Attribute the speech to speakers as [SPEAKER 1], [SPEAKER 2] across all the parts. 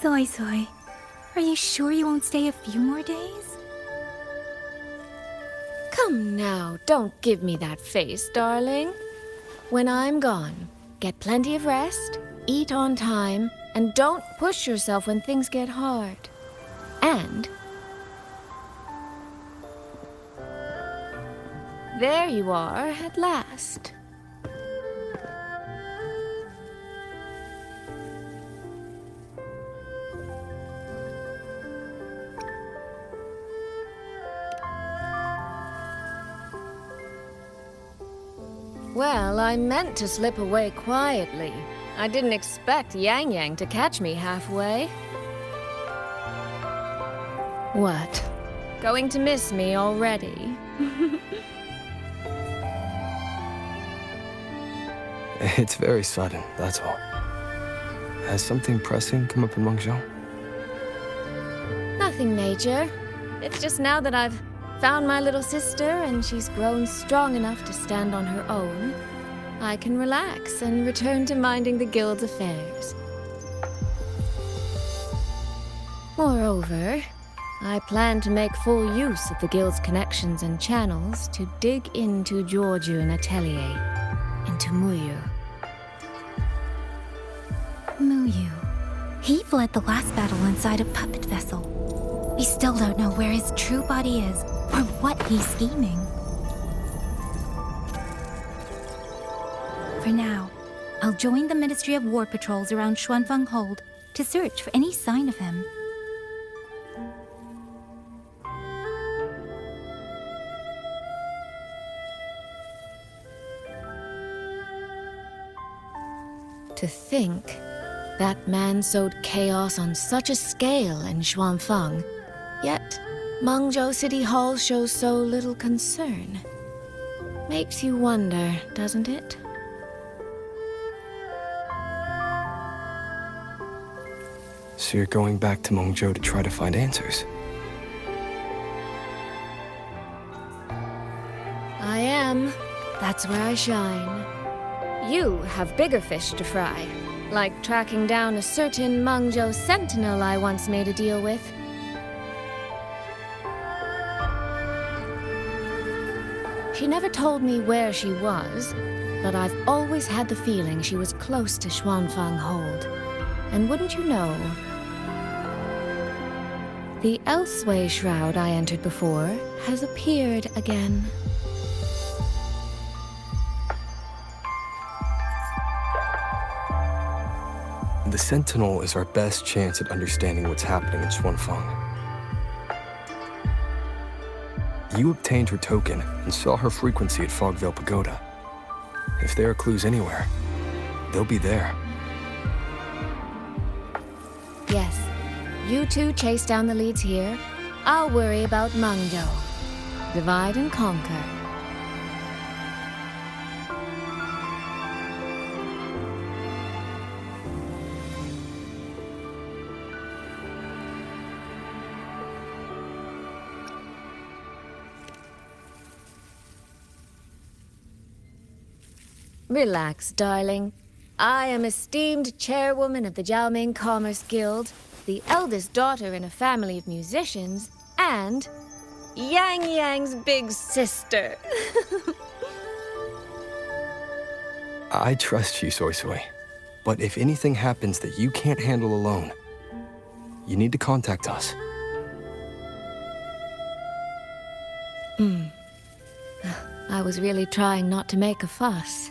[SPEAKER 1] Soy, are you sure you won't stay a few more days?
[SPEAKER 2] Come now, don't give me that face, darling. When I'm gone, get plenty of rest, eat on time, and don't push yourself when things get hard. And there you are at last. Well, I meant to slip away quietly. I didn't expect Yang Yang to catch me halfway. What? Going to miss me already?
[SPEAKER 3] It's very sudden, that's all. Has something pressing come up in Mengzhou?
[SPEAKER 2] Nothing major. It's just now that I've found my little sister and she's grown strong enough to stand on her own, I can relax and return to minding the guild's affairs. Moreover, I plan to make full use of the guild's connections and channels to dig into Georgian Atelier, into Muyu.
[SPEAKER 1] Muyu. He fled the last battle inside a puppet vessel. We still don't know where his true body is, or what he's scheming. For now, I'll join the Ministry of War patrols around Xuanfeng Hold to search for any sign of him.
[SPEAKER 2] To think that man sowed chaos on such a scale in Xuanfeng, yet Mengzhou City Hall shows so little concern. Makes you wonder, doesn't it?
[SPEAKER 3] So you're going back to Mengzhou to try to find answers?
[SPEAKER 2] I am. That's where I shine. You have bigger fish to fry, like tracking down a certain Mengzhou sentinel I once made a deal with. She never told me where she was, but I've always had the feeling she was close to Xuanfeng Hold. And wouldn't you know, the Elseway shroud I entered before has appeared again.
[SPEAKER 3] The Sentinel is our best chance at understanding what's happening in Xuanfeng. You obtained her token and saw her frequency at Fogvale Pagoda. If there are clues anywhere, they'll be there.
[SPEAKER 2] Yes, you two chase down the leads here. I'll worry about Mengzhou. Divide and conquer. Relax, darling. I am esteemed chairwoman of the Jiaoming Commerce Guild, the eldest daughter in a family of musicians, and Yang Yang's big sister.
[SPEAKER 3] I trust you, Soy. But if anything happens that you can't handle alone, you need to contact us.
[SPEAKER 2] I was really trying not to make a fuss.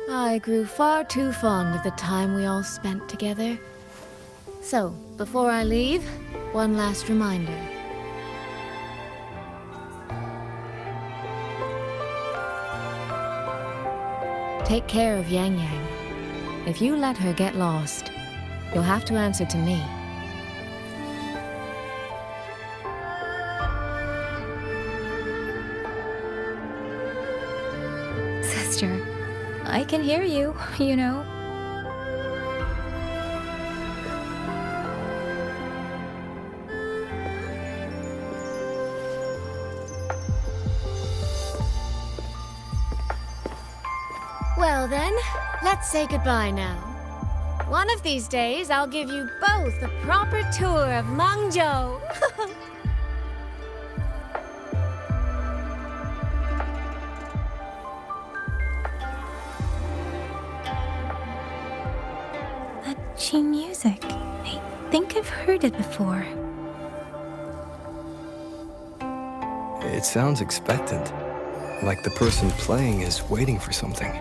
[SPEAKER 2] I grew far too fond of the time we all spent together. So, before I leave, one last reminder. Take care of Yang Yang. If you let her get lost, you'll have to answer to me.
[SPEAKER 1] Sister, I can hear you, you know.
[SPEAKER 2] Well then, let's say goodbye now. One of these days, I'll give you both a proper tour of Mengzhou.
[SPEAKER 1] That Qi music. I think I've heard it before.
[SPEAKER 3] It sounds expectant, like the person playing is waiting for something.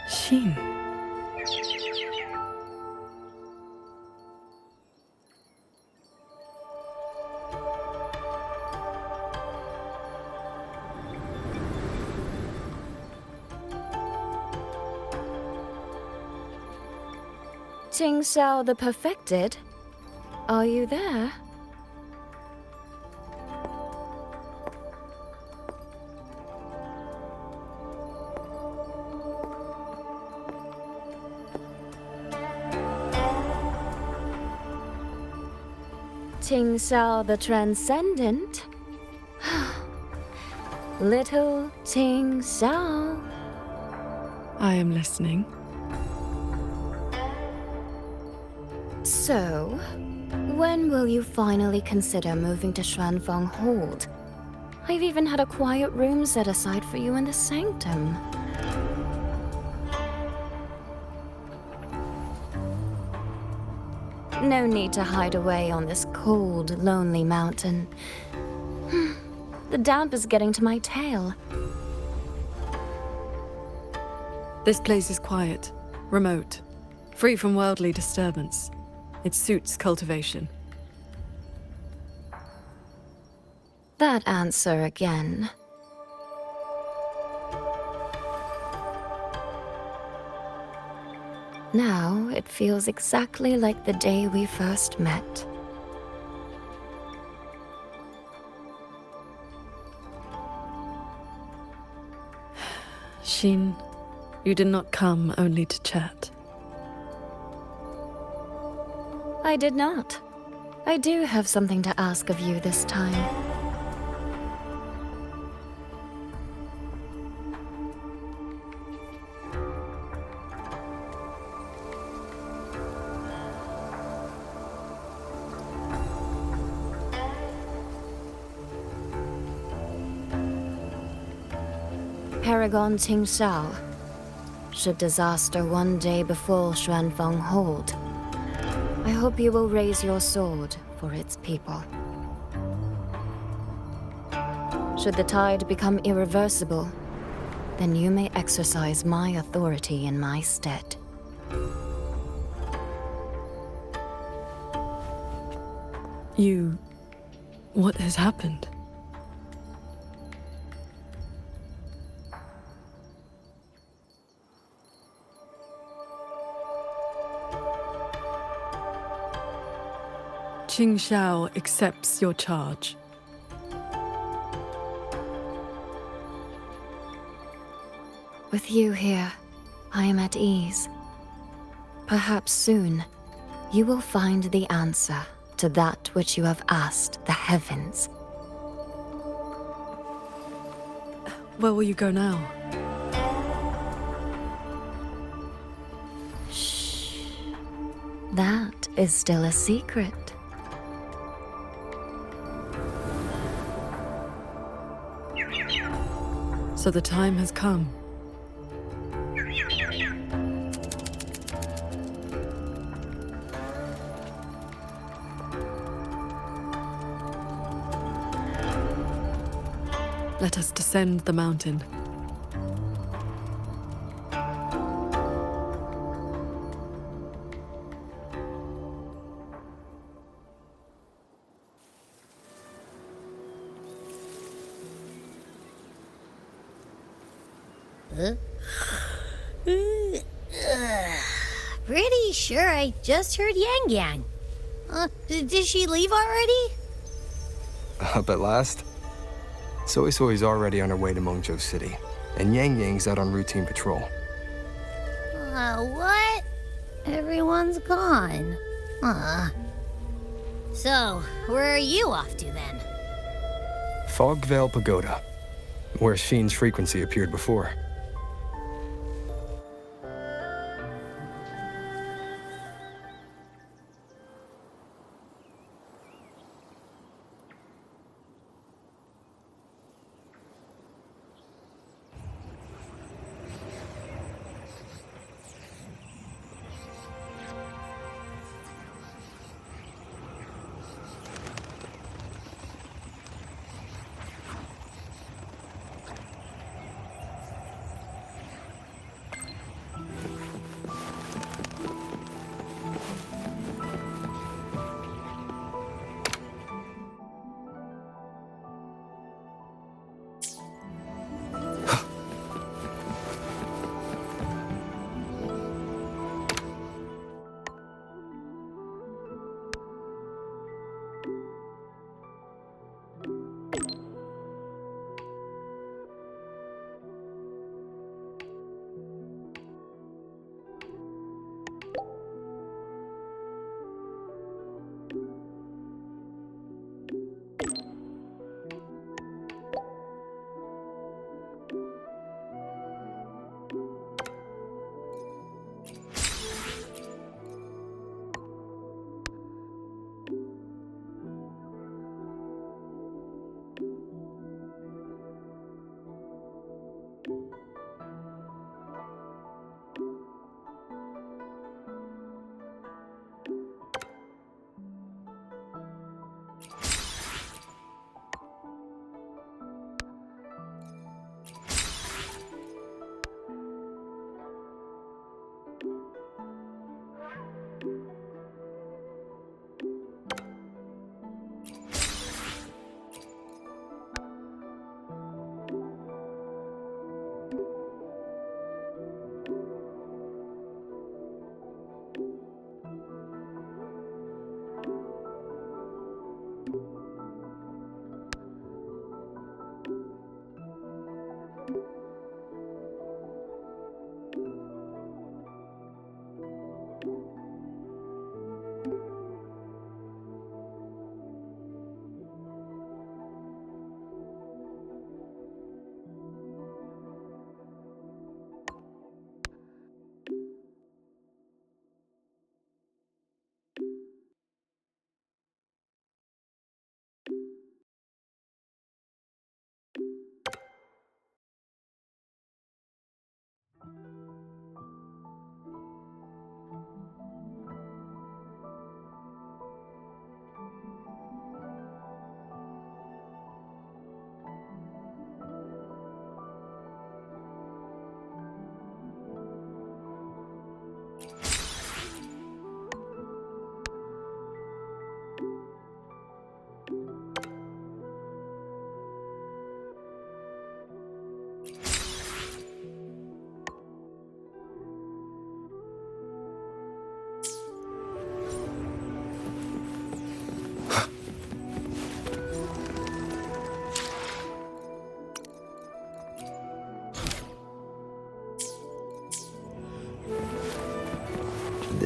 [SPEAKER 4] Xin.
[SPEAKER 2] Míng Cháo the Perfected? Are you there? Míng Cháo the Transcendent? Little Míng Cháo.
[SPEAKER 4] I am listening.
[SPEAKER 2] So, when will you finally consider moving to Xuanfeng Hold? I've even had a quiet room set aside for you in the sanctum. No need to hide away on this cold, lonely mountain. The damp is getting to my tail.
[SPEAKER 4] This place is quiet, remote, free from worldly disturbance. It suits cultivation.
[SPEAKER 2] That answer again. Now it feels exactly like the day we first met.
[SPEAKER 4] Xin, you did not come only to chat.
[SPEAKER 2] I did not. I do have something to ask of you this time. Paragon Míng Cháo. Should disaster one day befall Xuanfeng Hold, I hope you will raise your sword for its people. Should the tide become irreversible, then you may exercise my authority in my stead.
[SPEAKER 4] What has happened? Míng Cháo accepts your charge.
[SPEAKER 2] With you here, I am at ease.
[SPEAKER 5] Perhaps soon, you will find the answer to that which you have asked the heavens.
[SPEAKER 4] Where will you go now?
[SPEAKER 5] Shh. That is still a secret.
[SPEAKER 4] So the time has come. Let us descend the mountain.
[SPEAKER 6] Pretty sure I just heard Yang Yang. Did she leave already?
[SPEAKER 3] Up at last? Soy Soy's already on her way to Mengzhou City, and Yang Yang's out on routine patrol.
[SPEAKER 6] What? Everyone's gone. So, where are you off to then?
[SPEAKER 3] Fog Veil Pagoda, where Sheen's frequency appeared before.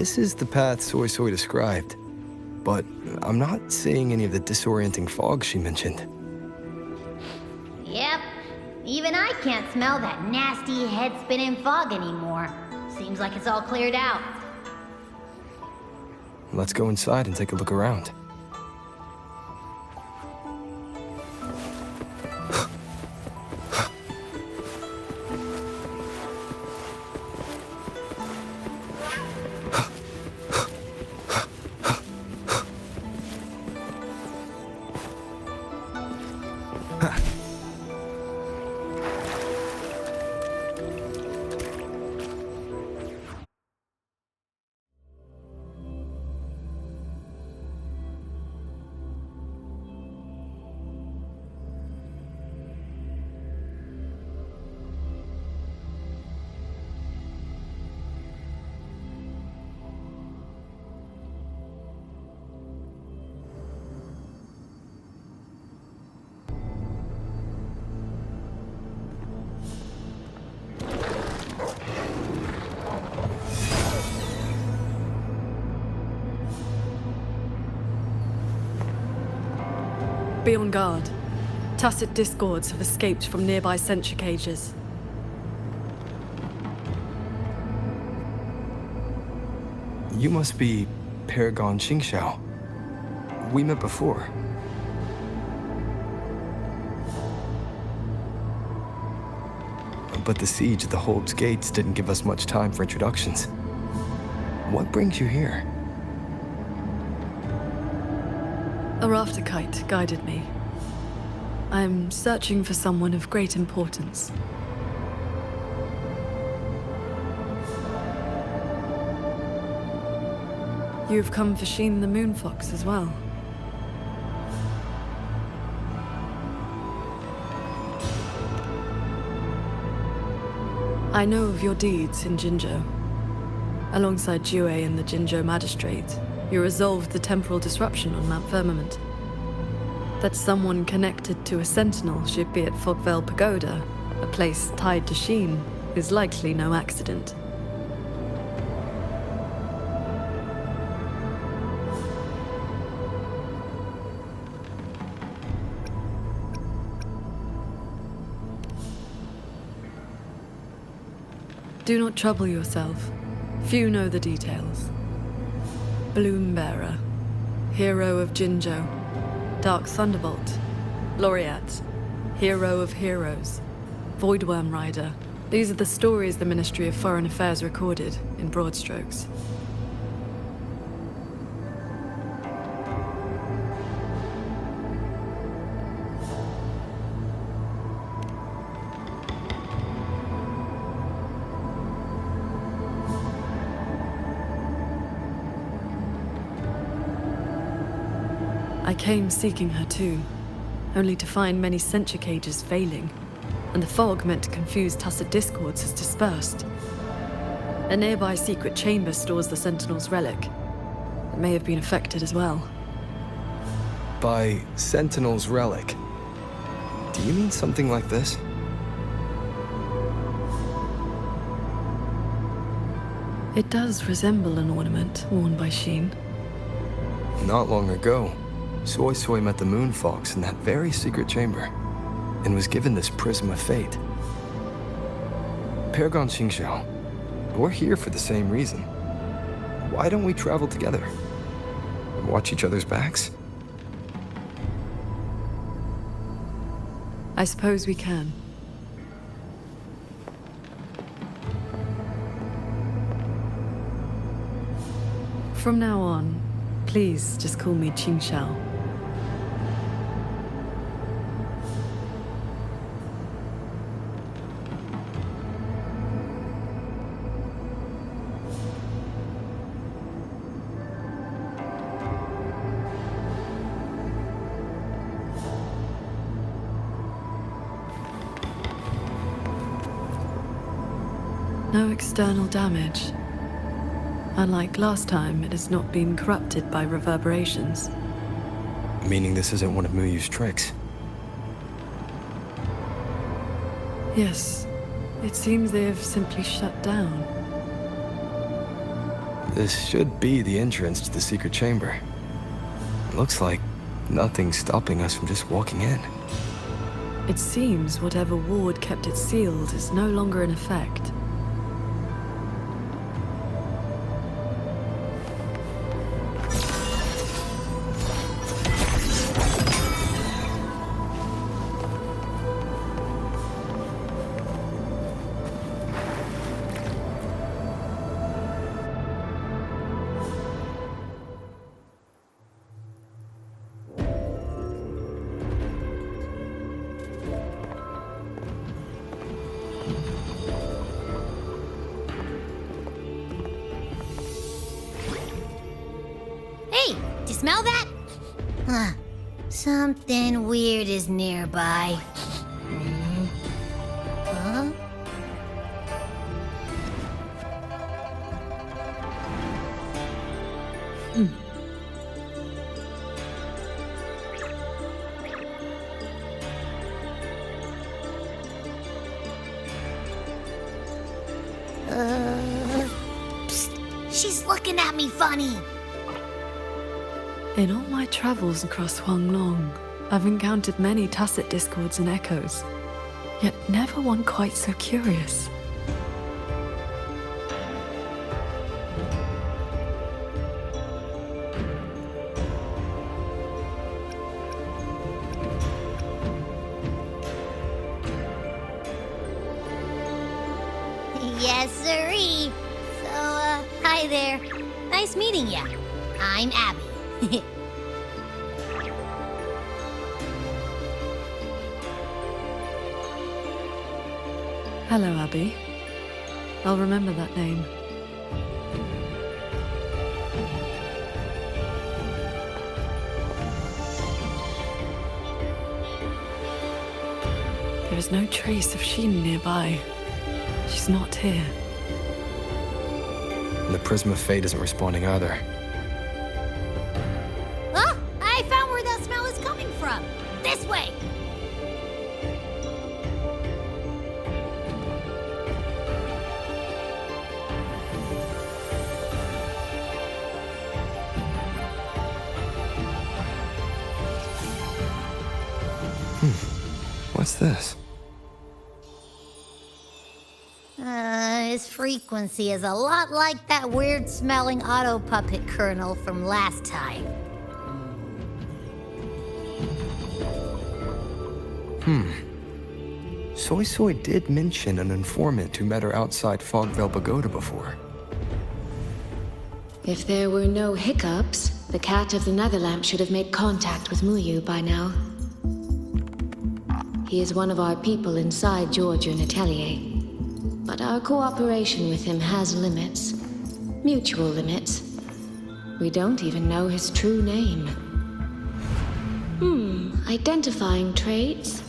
[SPEAKER 3] This is the path Soy Soy described, but I'm not seeing any of the disorienting fog she mentioned.
[SPEAKER 6] Yep. Even I can't smell that nasty head-spinning fog anymore. Seems like it's all cleared out.
[SPEAKER 3] Let's go inside and take a look around.
[SPEAKER 4] Be on guard. Tacit discords have escaped from nearby sentry cages.
[SPEAKER 3] You must be Paragon Míng Cháo. We met before. But the siege at the Hold's gates didn't give us much time for introductions. What brings you here?
[SPEAKER 4] A rafter kite guided me. I'm searching for someone of great importance. You've come for Sheen the Moonfox as well. I know of your deeds in Jinzhou. Alongside Jue and the Jinzhou Magistrate, you resolved the temporal disruption on Mount Firmament. That someone connected to a sentinel should be at Fogvale Pagoda, a place tied to Sheen, is likely no accident. Do not trouble yourself. Few know the details. Bloombearer, hero of Jinzhou, Dark Thunderbolt, Laureate, hero of heroes, Voidworm Rider. These are the stories the Ministry of Foreign Affairs recorded in broad strokes. I came seeking her too, only to find many sentry cages failing, and the fog meant to confuse tacit discords has dispersed. A nearby secret chamber stores the Sentinel's relic. It may have been affected as well.
[SPEAKER 3] By Sentinel's relic, do you mean something like this?
[SPEAKER 4] It does resemble an ornament worn by Sheen.
[SPEAKER 3] Not long ago, Soy Soy met the Moonfox in that very secret chamber, and was given this Prism of Fate. Paragon Míng Cháo, we're here for the same reason. Why don't we travel together? Watch each other's backs?
[SPEAKER 4] I suppose we can. From now on, please just call me Míng Cháo. No external damage. Unlike last time, it has not been corrupted by reverberations.
[SPEAKER 3] Meaning this isn't one of Muyu's tricks?
[SPEAKER 4] Yes. It seems they have simply shut down.
[SPEAKER 3] This should be the entrance to the secret chamber. Looks like nothing's stopping us from just walking in.
[SPEAKER 4] It seems whatever ward kept it sealed is no longer in effect.
[SPEAKER 6] Hey, do you smell that? Huh. Something weird is nearby. Huh? Psst. She's looking at me funny.
[SPEAKER 4] In all my travels across Huanglong, I've encountered many tacit discords and echoes, yet never one quite so curious.
[SPEAKER 6] Yes, sirree. So, hi there. Nice meeting ya. I'm Abby.
[SPEAKER 4] Hello, Abby. I'll remember that name. There is no trace of Sheen nearby. She's not here.
[SPEAKER 3] And the Prism of Fate isn't responding either.
[SPEAKER 6] Oh, I found where that smell is coming from. This way.
[SPEAKER 3] What's this?
[SPEAKER 6] His frequency is a lot like that weird-smelling auto-puppet kernel from last time.
[SPEAKER 3] Soy Soy did mention an informant who met her outside Fogvale Pagoda before.
[SPEAKER 2] If there were no hiccups, the cat of the Netherlamp should have made contact with Muyu by now. He is one of our people inside Georgian Atelier. But our cooperation with him has limits. Mutual limits. We don't even know his true name. Identifying traits.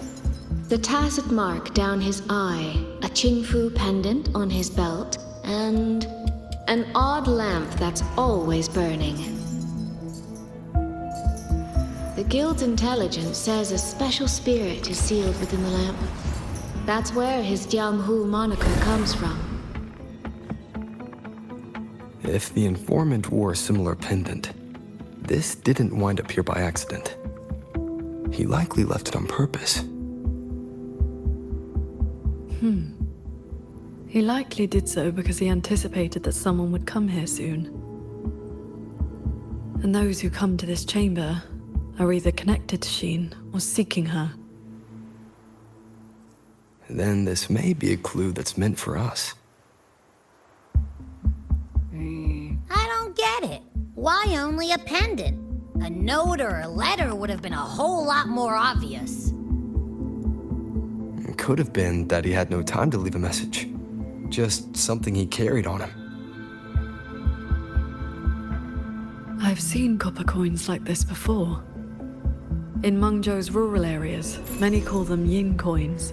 [SPEAKER 2] The tacit mark down his eye, a Qingfu pendant on his belt, and an odd lamp that's always burning. The Guild's intelligence says a special spirit is sealed within the lamp. That's where his Jianghu moniker comes from.
[SPEAKER 3] If the informant wore a similar pendant, this didn't wind up here by accident. He likely left it on purpose.
[SPEAKER 4] He likely did so because he anticipated that someone would come here soon. And those who come to this chamber are either connected to Sheen or seeking her.
[SPEAKER 3] Then this may be a clue that's meant for us.
[SPEAKER 6] I don't get it. Why only a pendant? A note or a letter would have been a whole lot more obvious.
[SPEAKER 3] It could have been that he had no time to leave a message. Just something he carried on him.
[SPEAKER 4] I've seen copper coins like this before. In Mengzhou's rural areas, many call them yin coins.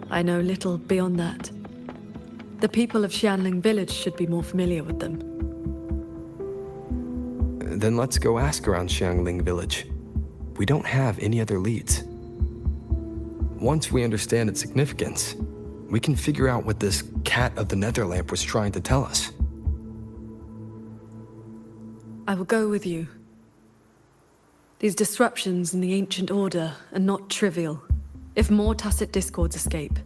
[SPEAKER 4] I know little beyond that. The people of Xianling village should be more familiar with them.
[SPEAKER 3] Then let's go ask around Xiangling village. We don't have any other leads. Once we understand its significance, we can figure out what this cat of the Netherlamp was trying to tell us.
[SPEAKER 4] I will go with you. These disruptions in the ancient order are not trivial. If more tacit discords escape,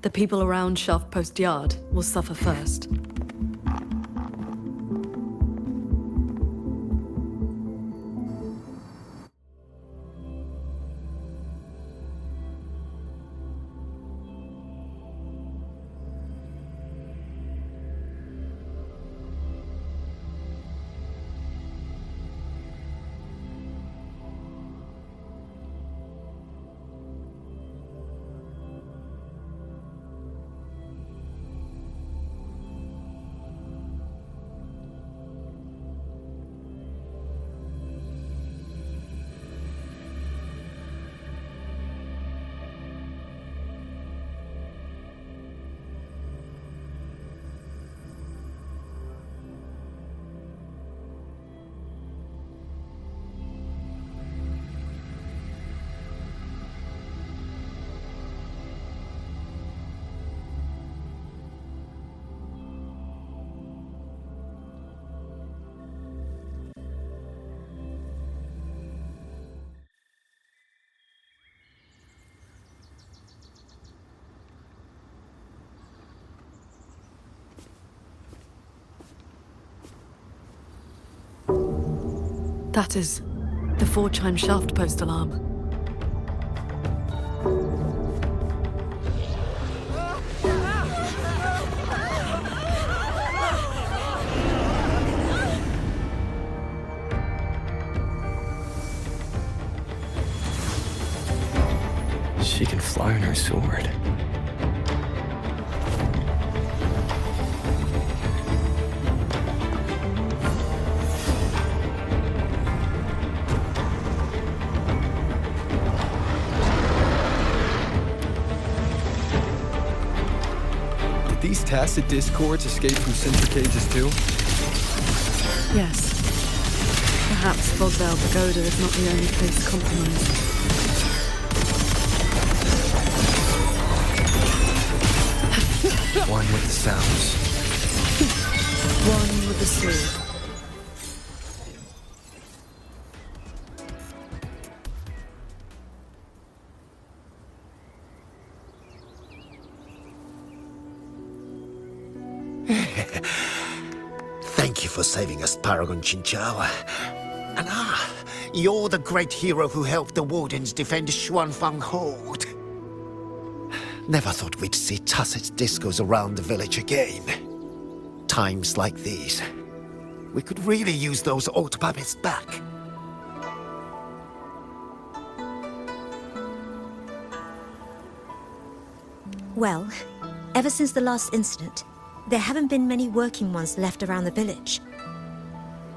[SPEAKER 4] the people around Shaft Post Yard will suffer first. That is the 4-chime shaft post alarm.
[SPEAKER 3] She can fly on her sword. These tacit discords escape from sentry cages too?
[SPEAKER 4] Yes. Perhaps Fogvale Pagoda is not the only place compromised.
[SPEAKER 3] One with the sounds.
[SPEAKER 4] One with the sword.
[SPEAKER 7] Thank you for saving us, Paragon Míng Cháo. And you're the great hero who helped the Wardens defend Xuanfang Hold. Never thought we'd see tacit discos around the village again. Times like these, we could really use those old puppets back.
[SPEAKER 8] Well, ever since the last incident, there haven't been many working ones left around the village.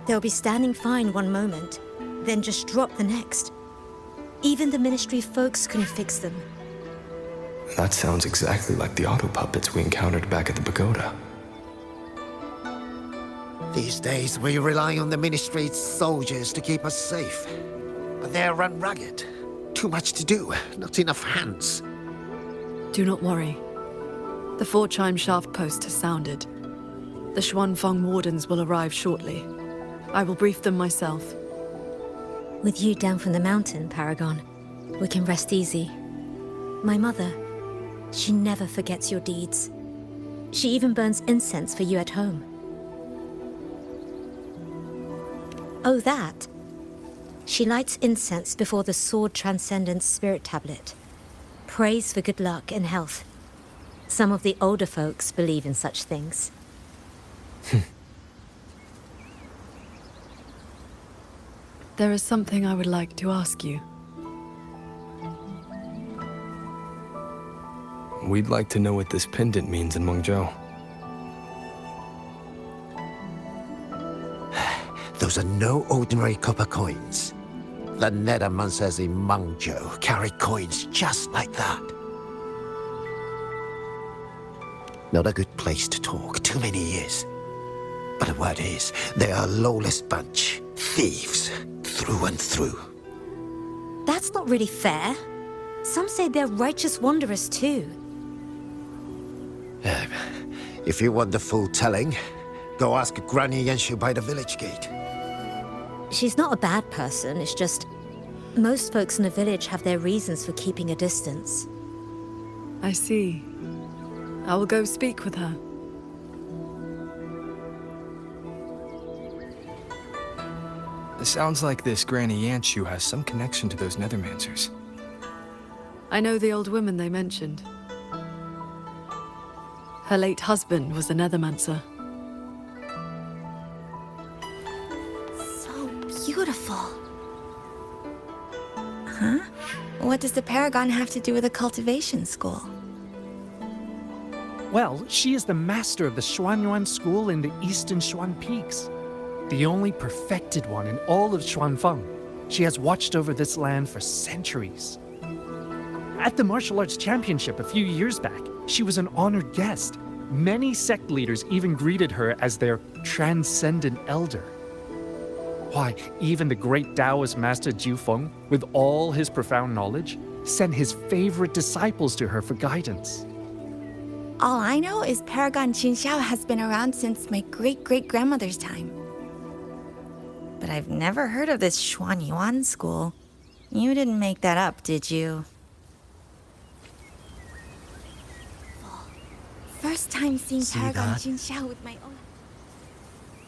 [SPEAKER 8] They'll be standing fine one moment, then just drop the next. Even the Ministry folks couldn't fix them.
[SPEAKER 3] That sounds exactly like the auto puppets we encountered back at the pagoda.
[SPEAKER 7] These days, we rely on the Ministry's soldiers to keep us safe. But they're run ragged. Too much to do, not enough hands.
[SPEAKER 4] Do not worry. The 4-chime shaft post has sounded. The Xuanfang Wardens will arrive shortly. I will brief them myself.
[SPEAKER 8] With you down from the mountain, Paragon, we can rest easy. My mother, she never forgets your deeds. She even burns incense for you at home. Oh, that? She lights incense before the Sword Transcendence Spirit Tablet. Prays for good luck and health. Some of the older folks believe in such things.
[SPEAKER 4] There is something I would like to ask you.
[SPEAKER 3] We'd like to know what this pendant means in Mengzhou.
[SPEAKER 7] Those are no ordinary copper coins. The Nethermancers in Mengzhou carry coins just like that. Not a good place to talk. Too many years. But the word is, they are a lawless bunch. Thieves. Through and through.
[SPEAKER 8] That's not really fair. Some say they're righteous wanderers too.
[SPEAKER 7] If you want the full telling, go ask Granny Yenshu by the village gate.
[SPEAKER 8] She's not a bad person, it's just... most folks in the village have their reasons for keeping a distance.
[SPEAKER 4] I see. I will go speak with her.
[SPEAKER 3] It sounds like this Granny Yanshu has some connection to those Nethermancers.
[SPEAKER 4] I know the old woman they mentioned. Her late husband was a Nethermancer.
[SPEAKER 2] So beautiful. Huh? What does the Paragon have to do with a cultivation school?
[SPEAKER 9] Well, she is the master of the Xuanyuan school in the eastern Xuan Peaks. The only perfected one in all of Xuanfeng. She has watched over this land for centuries. At the martial arts championship a few years back, she was an honored guest. Many sect leaders even greeted her as their transcendent elder. Why, even the great Taoist master Jiu Feng, with all his profound knowledge, sent his favorite disciples to her for guidance.
[SPEAKER 2] All I know is Paragon Qinxiao has been around since my great-great-grandmother's time. But I've never heard of this Xuanyuan school. You didn't make that up, did you? First time seeing
[SPEAKER 10] See
[SPEAKER 2] Paragon
[SPEAKER 10] that?
[SPEAKER 2] Qinxiao with my own...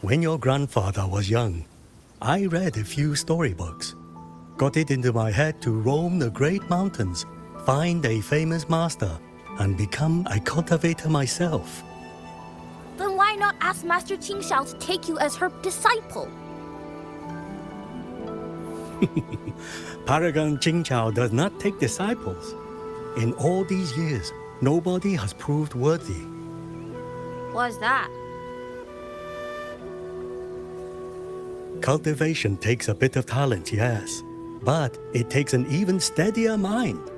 [SPEAKER 10] When your grandfather was young, I read a few storybooks. Got it into my head to roam the great mountains, find a famous master, and become a cultivator myself.
[SPEAKER 11] Then why not ask Master Qingxiao to take you as her disciple?
[SPEAKER 10] Paragon Qingqiao does not take disciples. In all these years, nobody has proved worthy.
[SPEAKER 11] What's that?
[SPEAKER 10] Cultivation takes a bit of talent, yes, but it takes an even steadier mind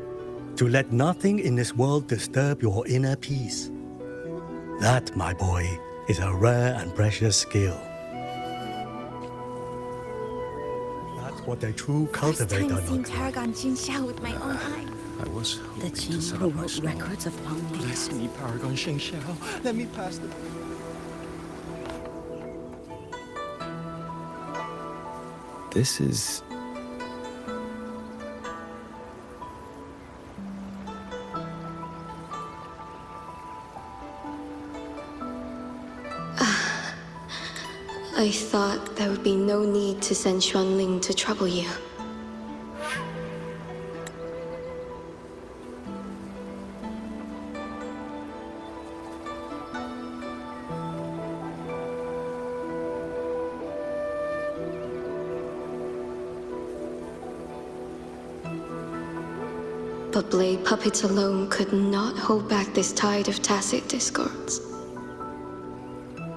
[SPEAKER 10] to let nothing in this world disturb your inner peace. That, my boy, is a rare and precious skill. That's what a true cultivator
[SPEAKER 2] First time seeing
[SPEAKER 10] looks like.
[SPEAKER 2] Paragon Qinxiao with my own eyes.
[SPEAKER 12] I was
[SPEAKER 13] The Chamber wrote records of Pang Li.
[SPEAKER 12] Bless me, Paragon Shengxiao. Let me pass the...
[SPEAKER 3] This is...
[SPEAKER 14] I thought there would be no need to send Xuanling to trouble you. But blade puppets alone could not hold back this tide of tacit discords.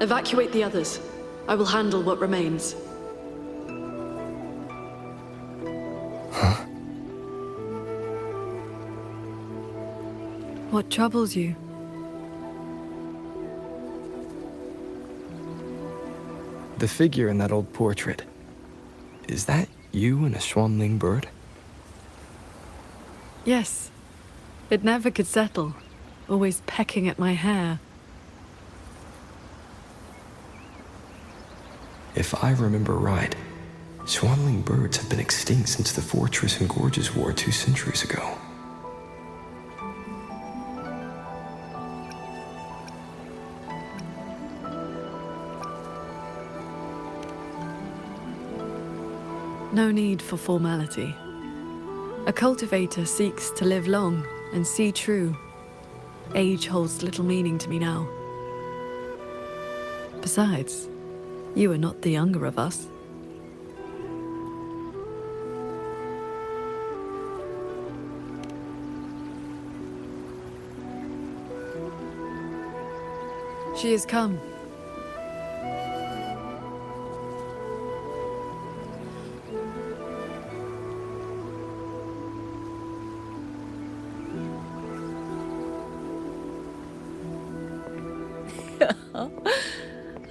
[SPEAKER 4] Evacuate the others. I will handle what remains.
[SPEAKER 3] Huh?
[SPEAKER 4] What troubles you?
[SPEAKER 3] The figure in that old portrait. Is that you and a Xuanling bird?
[SPEAKER 4] Yes. It never could settle. Always pecking at my hair.
[SPEAKER 3] If I remember right, Xuanling birds have been extinct since the Fortress and Gorges War 2 centuries ago.
[SPEAKER 4] No need for formality. A cultivator seeks to live long and see true. Age holds little meaning to me now. Besides, you are not the younger of us. She has come.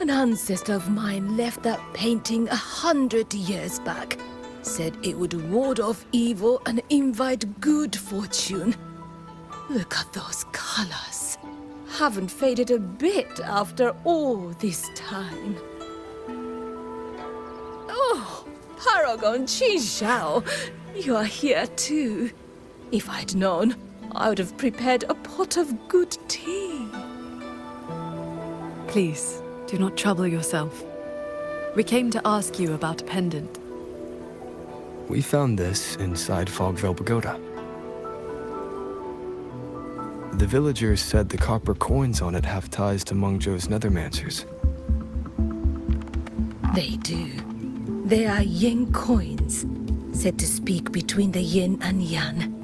[SPEAKER 15] An ancestor of mine left that painting 100 years back. Said it would ward off evil and invite good fortune. Look at those colors. Haven't faded a bit after all this time. Oh, Paragon Qin Xiao, you are here too. If I'd known, I would have prepared a pot of good tea.
[SPEAKER 4] Please, do not trouble yourself. We came to ask you about a pendant.
[SPEAKER 3] We found this inside Fogville Pagoda. The villagers said the copper coins on it have ties to Mengzhou's nethermancers.
[SPEAKER 15] They do. They are yin coins, said to speak between the yin and yang.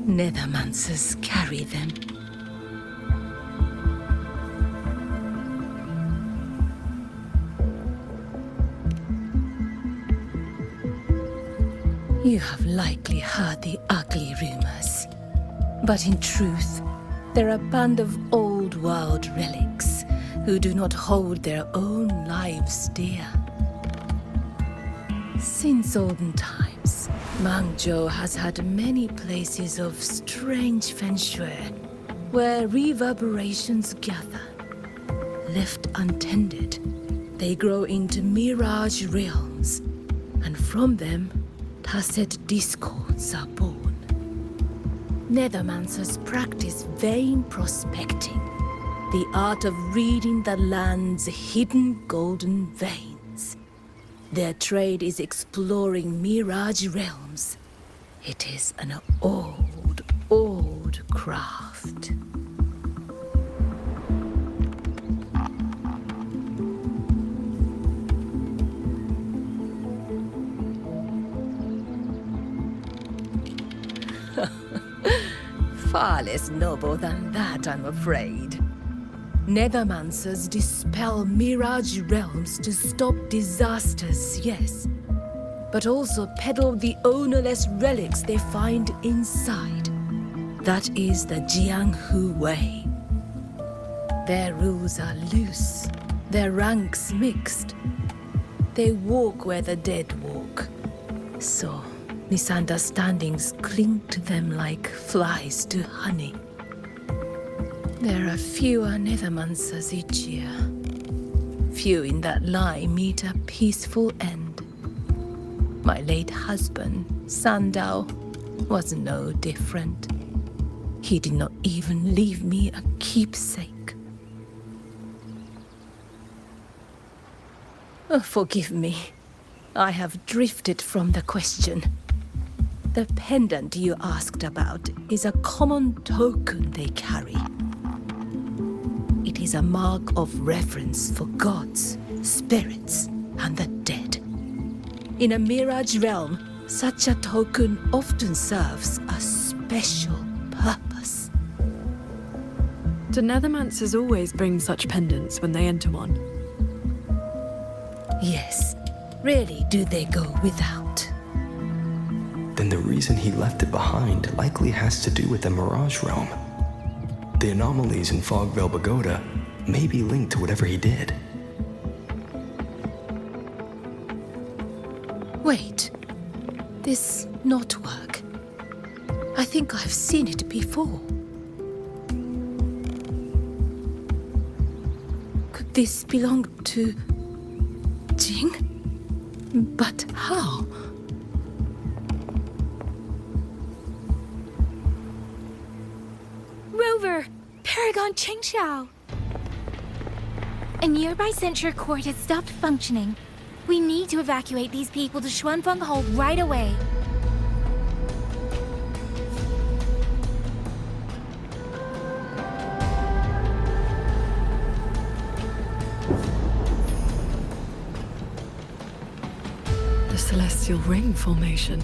[SPEAKER 15] Nethermancers carry them. You have likely heard the ugly rumors. But in truth, they're a band of old world relics who do not hold their own lives dear. Since olden times, Mengzhou has had many places of strange feng shui, where reverberations gather. Left untended, they grow into mirage realms, and from them, tacit discords are born. Nethermancers practice vain prospecting, the art of reading the land's hidden golden veins. Their trade is exploring mirage realms. It is an old, old craft. Far less noble than that, I'm afraid. Nethermancers dispel mirage realms to stop disasters, yes, but also peddle the ownerless relics they find inside. That is the Jianghu way. Their rules are loose, their ranks mixed. They walk where the dead walk. So, misunderstandings cling to them like flies to honey. There are fewer Nethermancers each year. Few in that line meet a peaceful end. My late husband, Sandao, was no different. He did not even leave me a keepsake. Oh, forgive me. I have drifted from the question. The pendant you asked about is a common token they carry. It is a mark of reverence for gods, spirits, and the dead. In a mirage realm, such a token often serves a special purpose.
[SPEAKER 4] Do Nethermancers always bring such pendants when they enter one?
[SPEAKER 15] Yes. Rarely do they go without.
[SPEAKER 3] Then the reason he left it behind likely has to do with the Mirage Realm. The anomalies in Fogville Pagoda may be linked to whatever he did.
[SPEAKER 15] Wait. This knotwork. I think I've seen it before. Could this belong to Jing? But how?
[SPEAKER 1] Rover! Paragon Qin Xiao! A nearby censure court has stopped functioning. We need to evacuate these people to Xuanfeng Hall right away.
[SPEAKER 4] The Celestial Ring formation.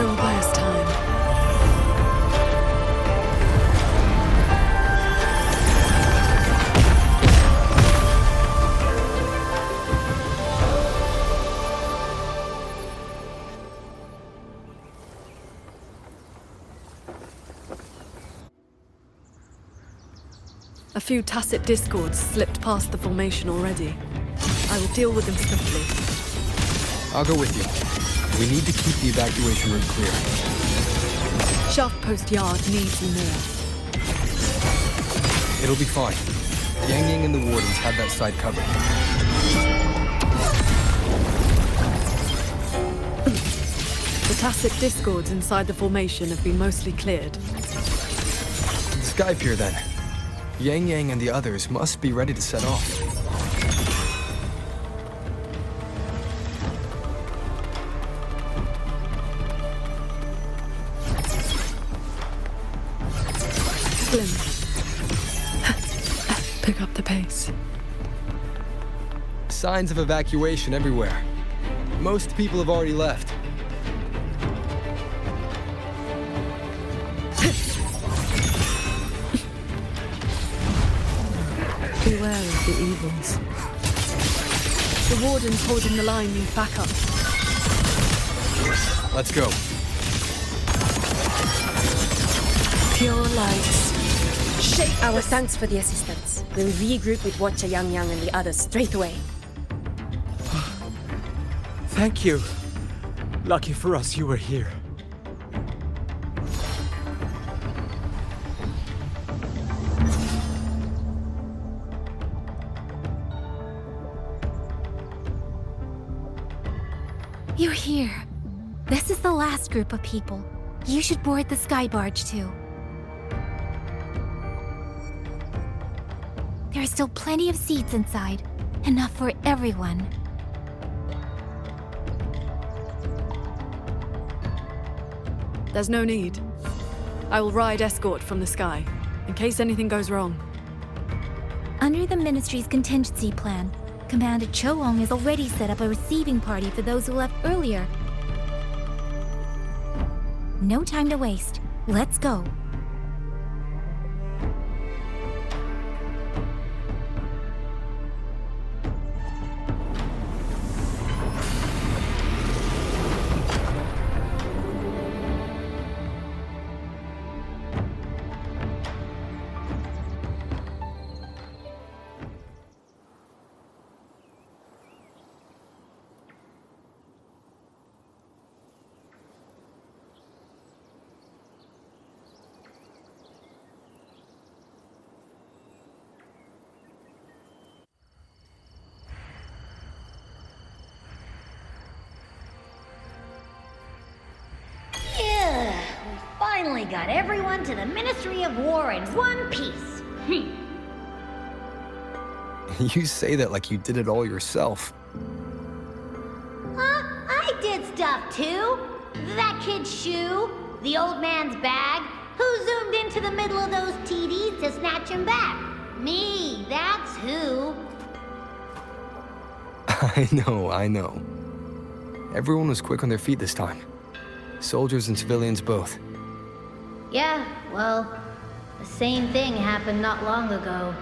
[SPEAKER 4] will buy us time. A few tacit discords slipped past the formation already. I will deal with them swiftly.
[SPEAKER 3] I'll go with you. We need to keep the evacuation route clear.
[SPEAKER 4] Shaft Post Yard needs more.
[SPEAKER 3] It'll be fine. Yang Yang and the Wardens have that side covered.
[SPEAKER 4] The tacit discords inside the formation have been mostly cleared.
[SPEAKER 3] The Sky Pier, then. Yang Yang and the others must be ready to set off.
[SPEAKER 4] Glim. Pick up the pace.
[SPEAKER 3] Signs of evacuation everywhere. Most people have already left.
[SPEAKER 4] Beware of the evils. The wardens holding the line need backup.
[SPEAKER 3] Let's go.
[SPEAKER 4] Pure lights.
[SPEAKER 13] Shake our thanks for the assistance. We'll regroup with Watcher Yang Yang and the others straight away.
[SPEAKER 12] Thank you. Lucky for us you were here.
[SPEAKER 1] You're here. This is the last group of people. You should board the sky barge too. There are still plenty of seats inside. Enough for everyone.
[SPEAKER 4] There's no need. I will ride escort from the sky, in case anything goes wrong.
[SPEAKER 1] Under the Ministry's contingency plan, Commander Cho-Ong has already set up a receiving party for those who left earlier. No time to waste. Let's go.
[SPEAKER 6] Finally got everyone to the Ministry of War in one piece.
[SPEAKER 3] You say that like you did it all yourself.
[SPEAKER 6] I did stuff too. That kid's shoe, the old man's bag. Who zoomed into the middle of those TDs to snatch him back? Me, that's who.
[SPEAKER 3] I know. Everyone was quick on their feet this time. Soldiers and civilians both.
[SPEAKER 6] Yeah, well, the same thing happened not long ago.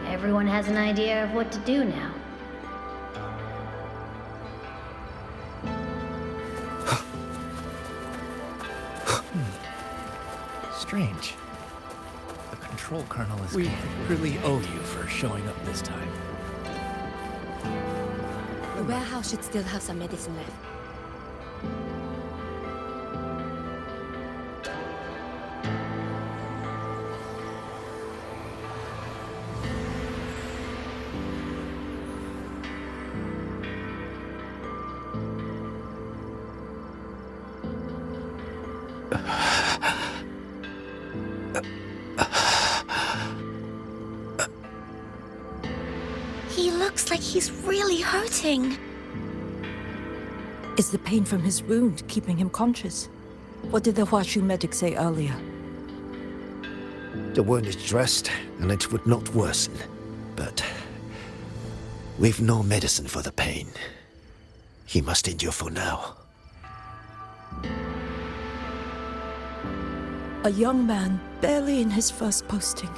[SPEAKER 6] Everyone has an idea of what to do now.
[SPEAKER 16] Strange. The control kernel is... We really owe you for showing up this time.
[SPEAKER 13] The warehouse should still have some medicine left.
[SPEAKER 1] He looks like he's really hurting.
[SPEAKER 17] Is the pain from his wound keeping him conscious? What did the Huashu medic say earlier?
[SPEAKER 7] The wound is dressed, and it would not worsen. But we've no medicine for the pain. He must endure for now.
[SPEAKER 17] A young man, barely in his first posting.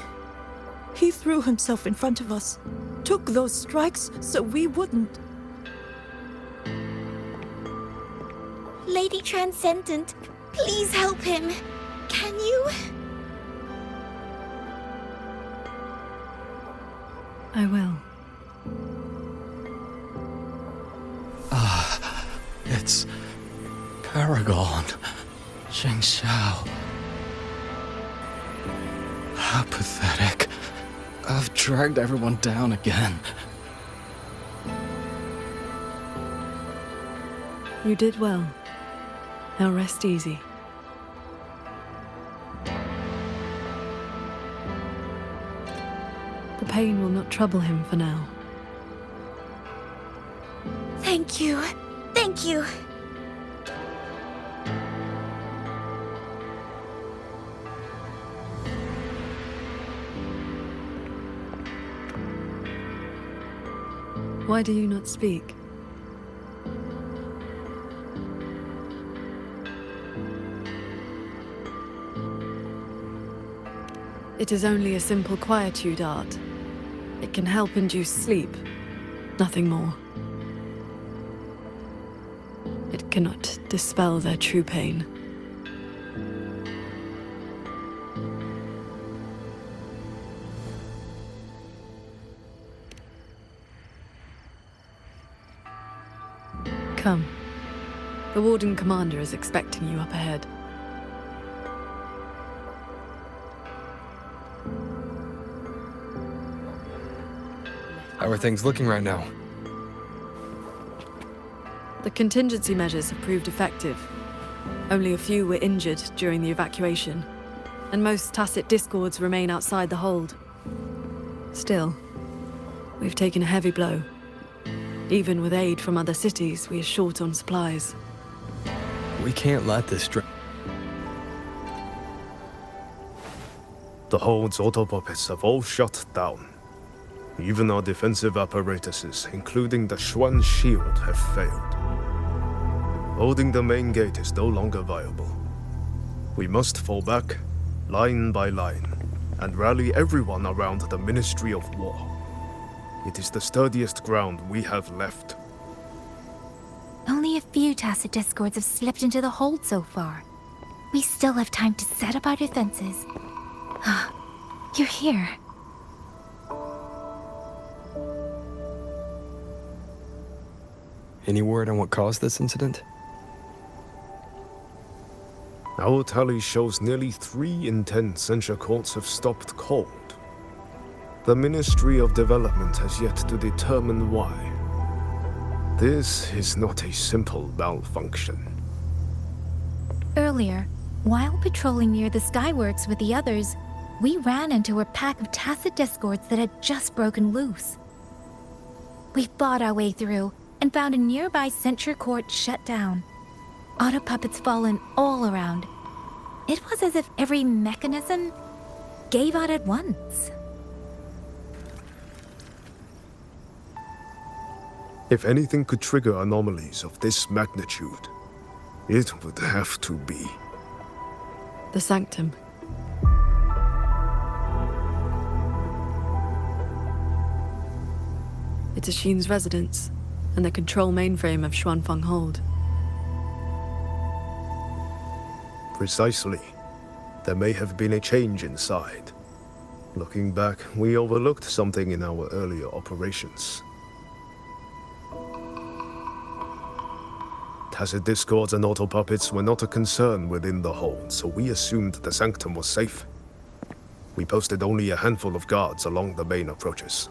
[SPEAKER 17] He threw himself in front of us, took those strikes so we wouldn't.
[SPEAKER 1] Lady Transcendent, please help him. Can you?
[SPEAKER 4] I will.
[SPEAKER 12] It's Paragon. Míng Cháo. How pathetic. I've dragged everyone down again.
[SPEAKER 4] You did well. Now rest easy. The pain will not trouble him for now.
[SPEAKER 1] Thank you. Thank you.
[SPEAKER 4] Why do you not speak? It is only a simple quietude art. It can help induce sleep, nothing more. It cannot dispel their true pain. Come. The Warden Commander is expecting you up ahead.
[SPEAKER 3] How are things looking right now?
[SPEAKER 4] The contingency measures have proved effective. Only a few were injured during the evacuation, and most tacit discords remain outside the hold. Still, we've taken a heavy blow. Even with aid from other cities, we are short on supplies.
[SPEAKER 3] We can't let this drag.
[SPEAKER 18] The Hold's autopuppets have all shut down. Even our defensive apparatuses, including the Xuan shield, have failed. Holding the main gate is no longer viable. We must fall back, line by line, and rally everyone around the Ministry of War. It is the sturdiest ground we have left.
[SPEAKER 1] Only a few tacit discords have slipped into the hold so far. We still have time to set up our defenses. You're here.
[SPEAKER 3] Any word on what caused this incident?
[SPEAKER 18] Our tally shows nearly 3 in 10 censure courts have stopped cold. The Ministry of Development has yet to determine why. This is not a simple malfunction.
[SPEAKER 1] Earlier, while patrolling near the Skyworks with the others, we ran into a pack of tacit discords that had just broken loose. We fought our way through and found a nearby censure court shut down. Auto puppets fallen all around. It was as if every mechanism gave out at once.
[SPEAKER 18] If anything could trigger anomalies of this magnitude, it would have to be
[SPEAKER 4] the Sanctum. It is Shin's residence and the control mainframe of Xuanfeng Hold.
[SPEAKER 18] Precisely. There may have been a change inside. Looking back, we overlooked something in our earlier operations. Tacit discords and auto-puppets were not a concern within the hold, so we assumed the Sanctum was safe. We posted only a handful of guards along the main approaches.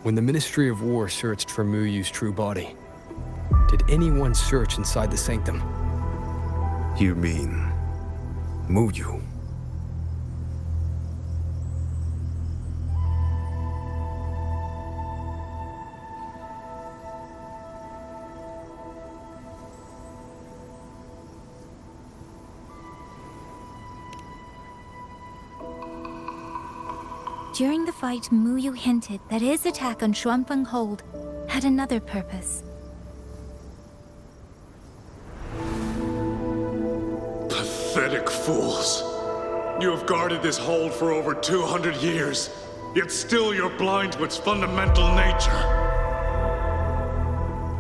[SPEAKER 3] When the Ministry of War searched for Muyu's true body, did anyone search inside the Sanctum?
[SPEAKER 18] You mean Muyu?
[SPEAKER 1] During the fight, Muyu hinted that his attack on Xuanfeng Hold had another purpose.
[SPEAKER 19] Pathetic fools. You have guarded this hold for over 200 years, yet still you're blind to its fundamental nature.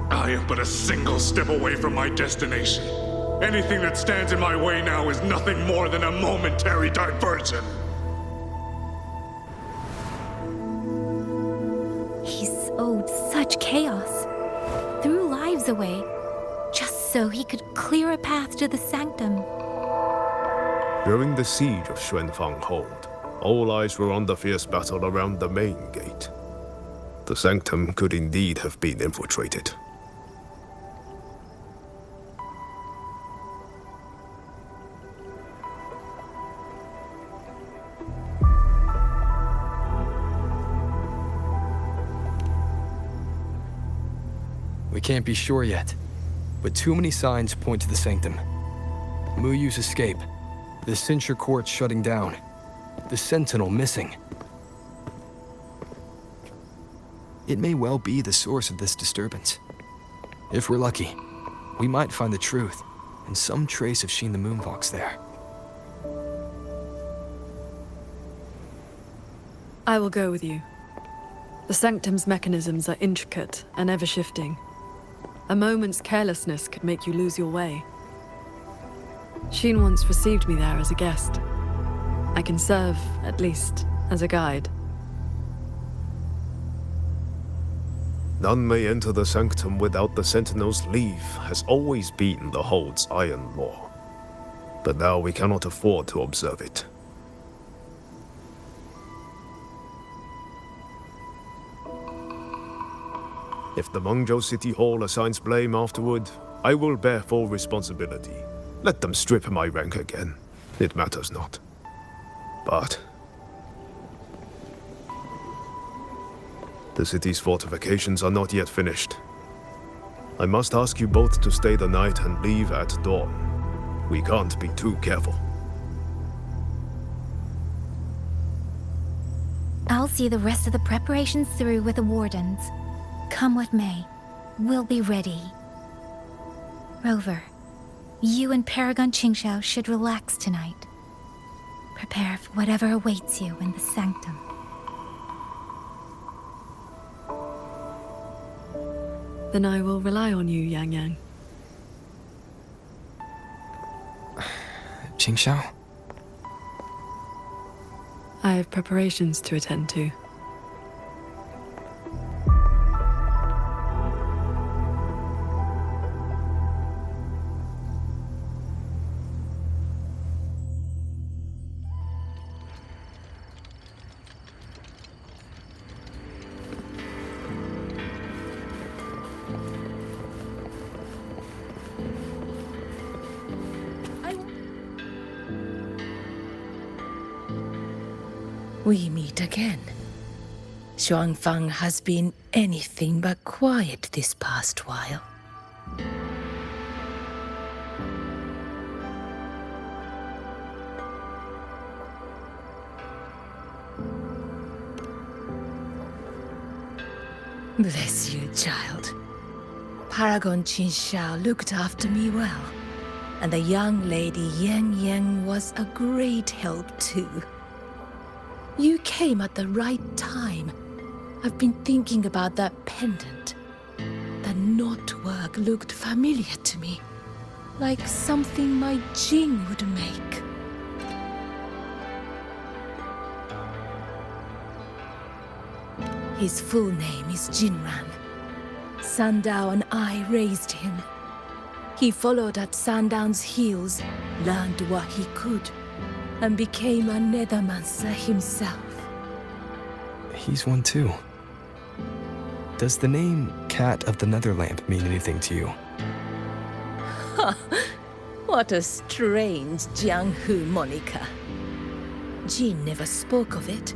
[SPEAKER 19] I am but a single step away from my destination. Anything that stands in my way now is nothing more than a momentary diversion.
[SPEAKER 1] He sowed such chaos, threw lives away, just so he could clear a path to the sanctum.
[SPEAKER 18] During the siege of Xuanfang Hold, all eyes were on the fierce battle around the main gate. The sanctum could indeed have been infiltrated.
[SPEAKER 3] We can't be sure yet, but too many signs point to the sanctum. Muyu's escape, the censure court shutting down, the sentinel missing. It may well be the source of this disturbance. If we're lucky, we might find the truth and some trace of Sheen the Moonfox there.
[SPEAKER 4] I will go with you. The sanctum's mechanisms are intricate and ever-shifting. A moment's carelessness could make you lose your way. Sheen once received me there as a guest. I can serve, at least, as a guide.
[SPEAKER 18] None may enter the sanctum without the sentinel's leave has always been the Hold's iron law. But now we cannot afford to observe it. If the Mengzhou City Hall assigns blame afterward, I will bear full responsibility. Let them strip my rank again. It matters not. But the city's fortifications are not yet finished. I must ask you both to stay the night and leave at dawn. We can't be too careful.
[SPEAKER 1] I'll see the rest of the preparations through with the wardens. Come what may, we'll be ready. Rover, you and Paragon Qingxiao should relax tonight. Prepare for whatever awaits you in the sanctum.
[SPEAKER 4] Then I will rely on you, Yang Yang.
[SPEAKER 3] Qingxiao?
[SPEAKER 4] I have preparations to attend to.
[SPEAKER 15] We meet again. Xuanfang has been anything but quiet this past while. Bless you, child. Paragon Qingxiao looked after me well, and the young lady Yang Yang was a great help too. You came at the right time. I've been thinking about that pendant. The knotwork looked familiar to me, like something my Jing would make. His full name is Jinran. Sandao and I raised him. He followed at Sandown's heels, learned what he could, and became a nethermancer himself.
[SPEAKER 3] He's one too. Does the name Cat of the Netherlamp mean anything to you?
[SPEAKER 15] What a strange Jianghu moniker. Jin never spoke of it,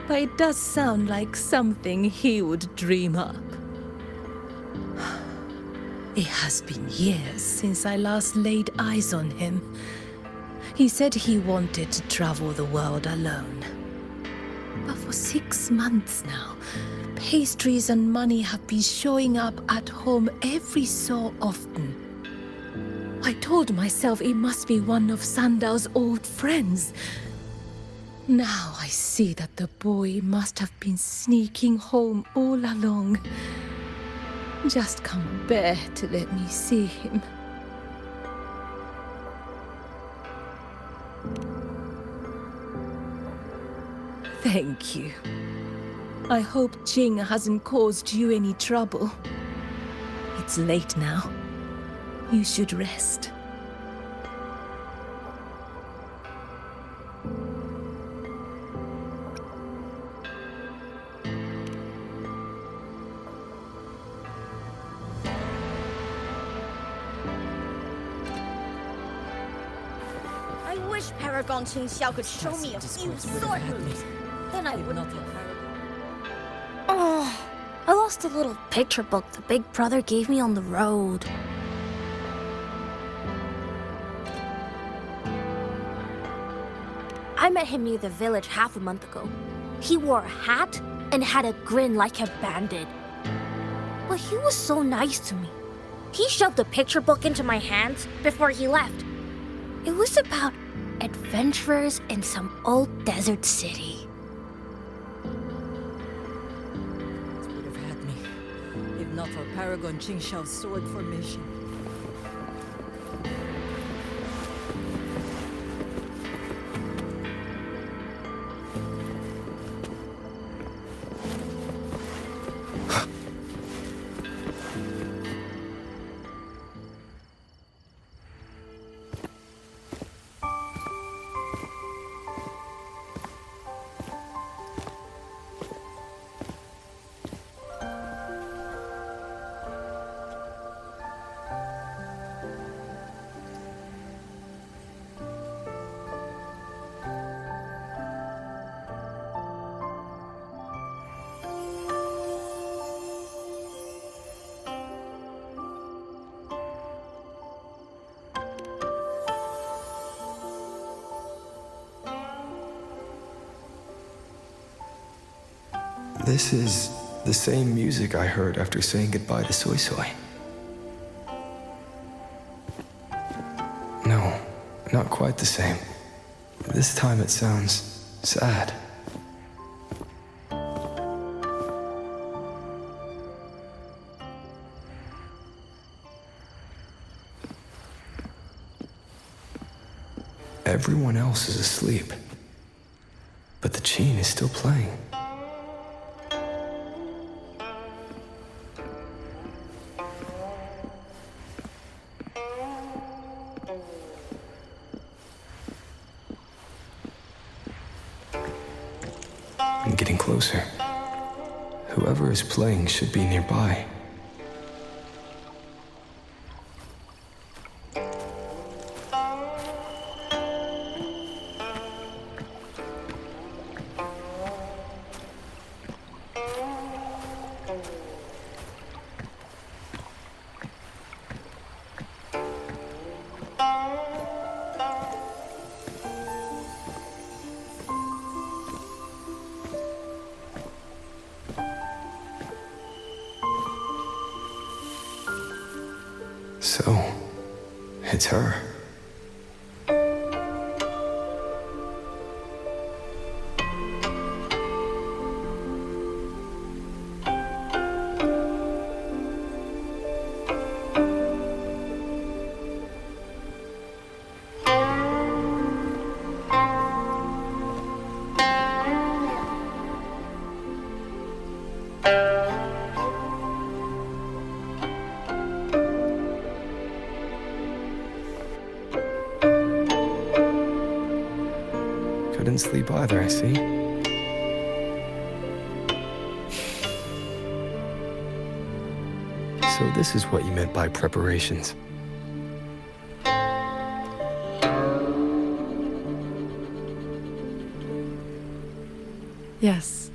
[SPEAKER 15] but it does sound like something he would dream up. It has been years since I last laid eyes on him. He said he wanted to travel the world alone. But for 6 months now, pastries and money have been showing up at home every so often. I told myself it must be one of Sandal's old friends. Now I see that the boy must have been sneaking home all along. Just can't bear to let me see him. Thank you. I hope Jing hasn't caused you any trouble. It's late now. You should rest.
[SPEAKER 11] I wish Paragon Qing Xiao could show me a few sword moves. Then I wouldn't be
[SPEAKER 20] Oh, I lost the little picture book the big brother gave me on the road. I met him near the village half a month ago. He wore a hat and had a grin like a bandit. But he was so nice to me. He shoved the picture book into my hands before he left. It was about adventurers in some old desert city.
[SPEAKER 17] Would have had me, if not for Paragon Qing Xiao's sword formation.
[SPEAKER 3] This is the same music I heard after saying goodbye to Soy Soy. No, not quite the same. This time it sounds sad. Everyone else is asleep, but the chain is still playing. I'm getting closer. Whoever is playing should be nearby. So, it's her. Couldn't sleep either, I see. So this is what you meant by preparations.
[SPEAKER 4] Yes.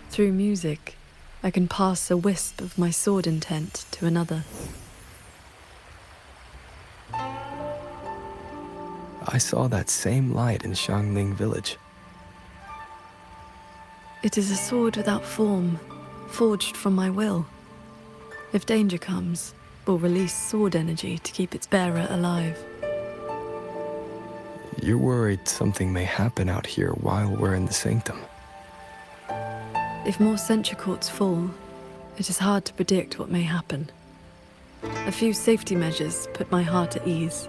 [SPEAKER 4] Through music, I can pass a wisp of my sword intent to another.
[SPEAKER 3] I saw that same light in Xiangling village.
[SPEAKER 4] It is a sword without form, forged from my will. If danger comes, or release sword energy to keep its bearer alive.
[SPEAKER 3] You're worried something may happen out here while we're in the sanctum.
[SPEAKER 4] If more sentry courts fall, it is hard to predict what may happen. A few safety measures put my heart at ease.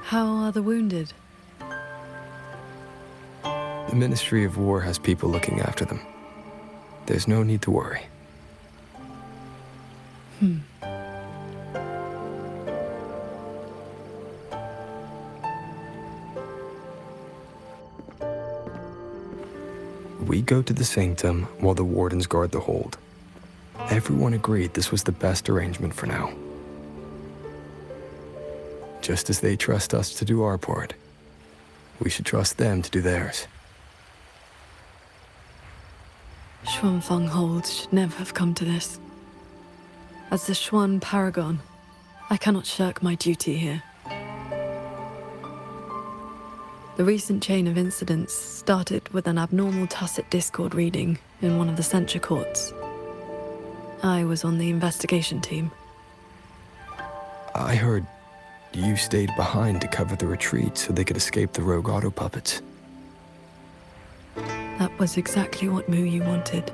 [SPEAKER 4] How are the wounded?
[SPEAKER 3] The Ministry of War has people looking after them. There's no need to worry. We go to the sanctum while the wardens guard the hold. Everyone agreed this was the best arrangement for now. Just as they trust us to do our part, we should trust them to do theirs.
[SPEAKER 4] Xuanfeng Hold should never have come to this. As the Xuan Paragon, I cannot shirk my duty here. The recent chain of incidents started with an abnormal tacit discord reading in one of the sentry courts. I was on the investigation team.
[SPEAKER 3] I heard you stayed behind to cover the retreat so they could escape the rogue auto puppets.
[SPEAKER 4] That was exactly what Muyu wanted.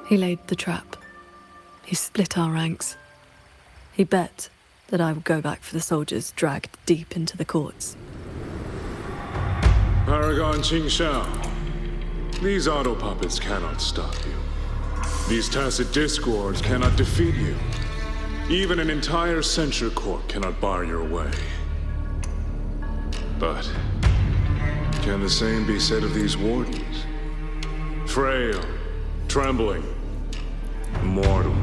[SPEAKER 4] He laid the trap. He split our ranks. He bet that I would go back for the soldiers dragged deep into the courts.
[SPEAKER 19] Paragon Míng Cháo, these auto puppets cannot stop you. These tacit discords cannot defeat you. Even an entire censure court cannot bar your way. But can the same be said of these wardens? Frail, trembling, mortal.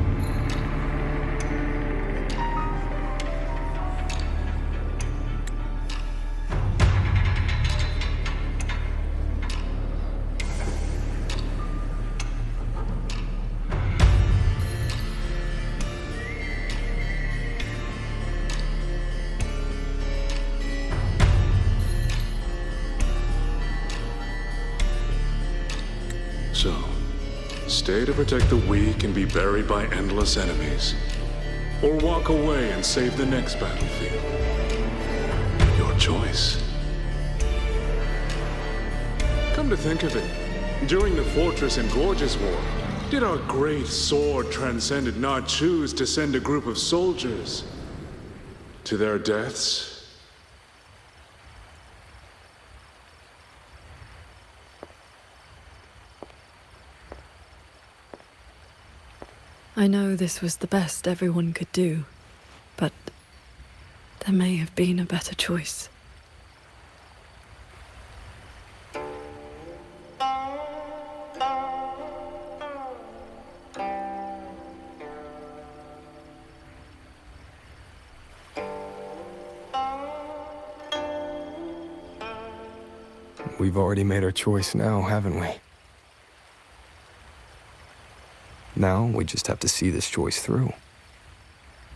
[SPEAKER 19] So, stay to protect the weak and be buried by endless enemies. Or walk away and save the next battlefield. Your choice. Come to think of it, during the Fortress and Gorges War, did our great sword transcendent not choose to send a group of soldiers to their deaths?
[SPEAKER 4] I know this was the best everyone could do, but there may have been a better choice.
[SPEAKER 3] We've already made our choice now, haven't we? Now, we just have to see this choice through.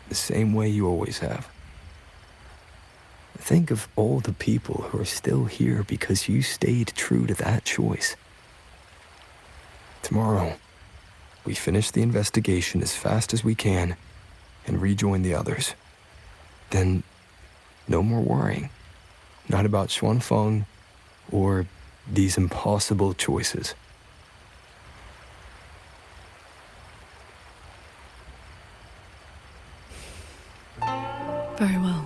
[SPEAKER 3] The same way you always have. Think of all the people who are still here because you stayed true to that choice. Tomorrow, we finish the investigation as fast as we can and rejoin the others. Then, no more worrying. Not about Xuanfeng or these impossible choices.
[SPEAKER 4] Very well.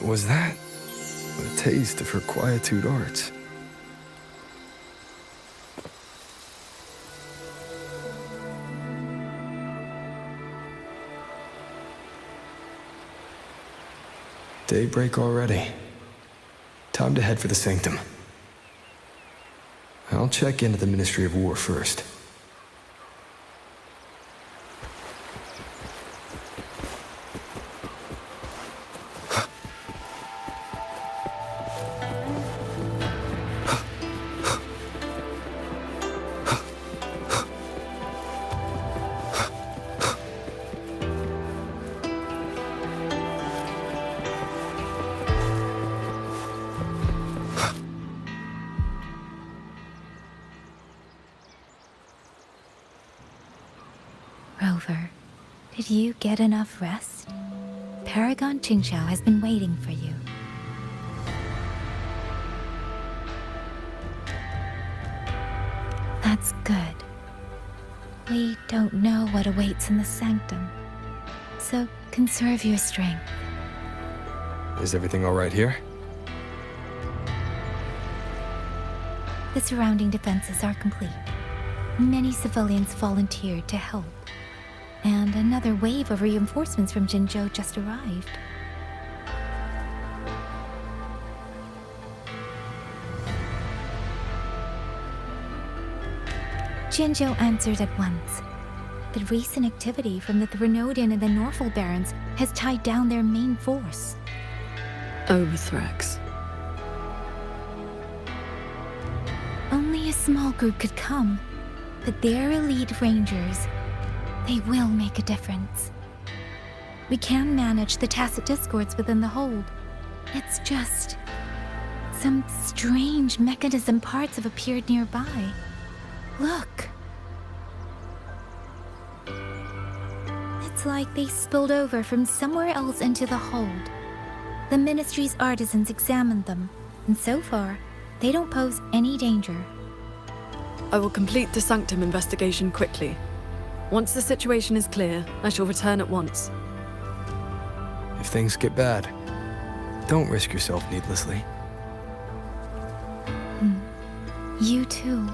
[SPEAKER 3] Was that a taste of her quietude arts? Daybreak already. Time to head for the Sanctum. I'll check into the Ministry of War first.
[SPEAKER 1] Rover, did you get enough rest? Paragon Míng Cháo has been waiting for you. That's good. We don't know what awaits in the Sanctum, so conserve your strength.
[SPEAKER 3] Is everything all right here?
[SPEAKER 1] The surrounding defenses are complete. Many civilians volunteered to help. And another wave of reinforcements from Mengzhou just arrived. Mengzhou answered at once. The recent activity from the Threnodian and the Norful Barons has tied down their main force.
[SPEAKER 4] Overthrex.
[SPEAKER 1] Only a small group could come, but their elite rangers, they will make a difference. We can manage the tacit discords within the hold. It's just some strange mechanism parts have appeared nearby. Look. It's like they spilled over from somewhere else into the hold. The Ministry's artisans examined them, and so far, they don't pose any danger.
[SPEAKER 4] I will complete the Sanctum investigation quickly. Once the situation is clear, I shall return at once.
[SPEAKER 3] If things get bad, don't risk yourself needlessly.
[SPEAKER 1] You too.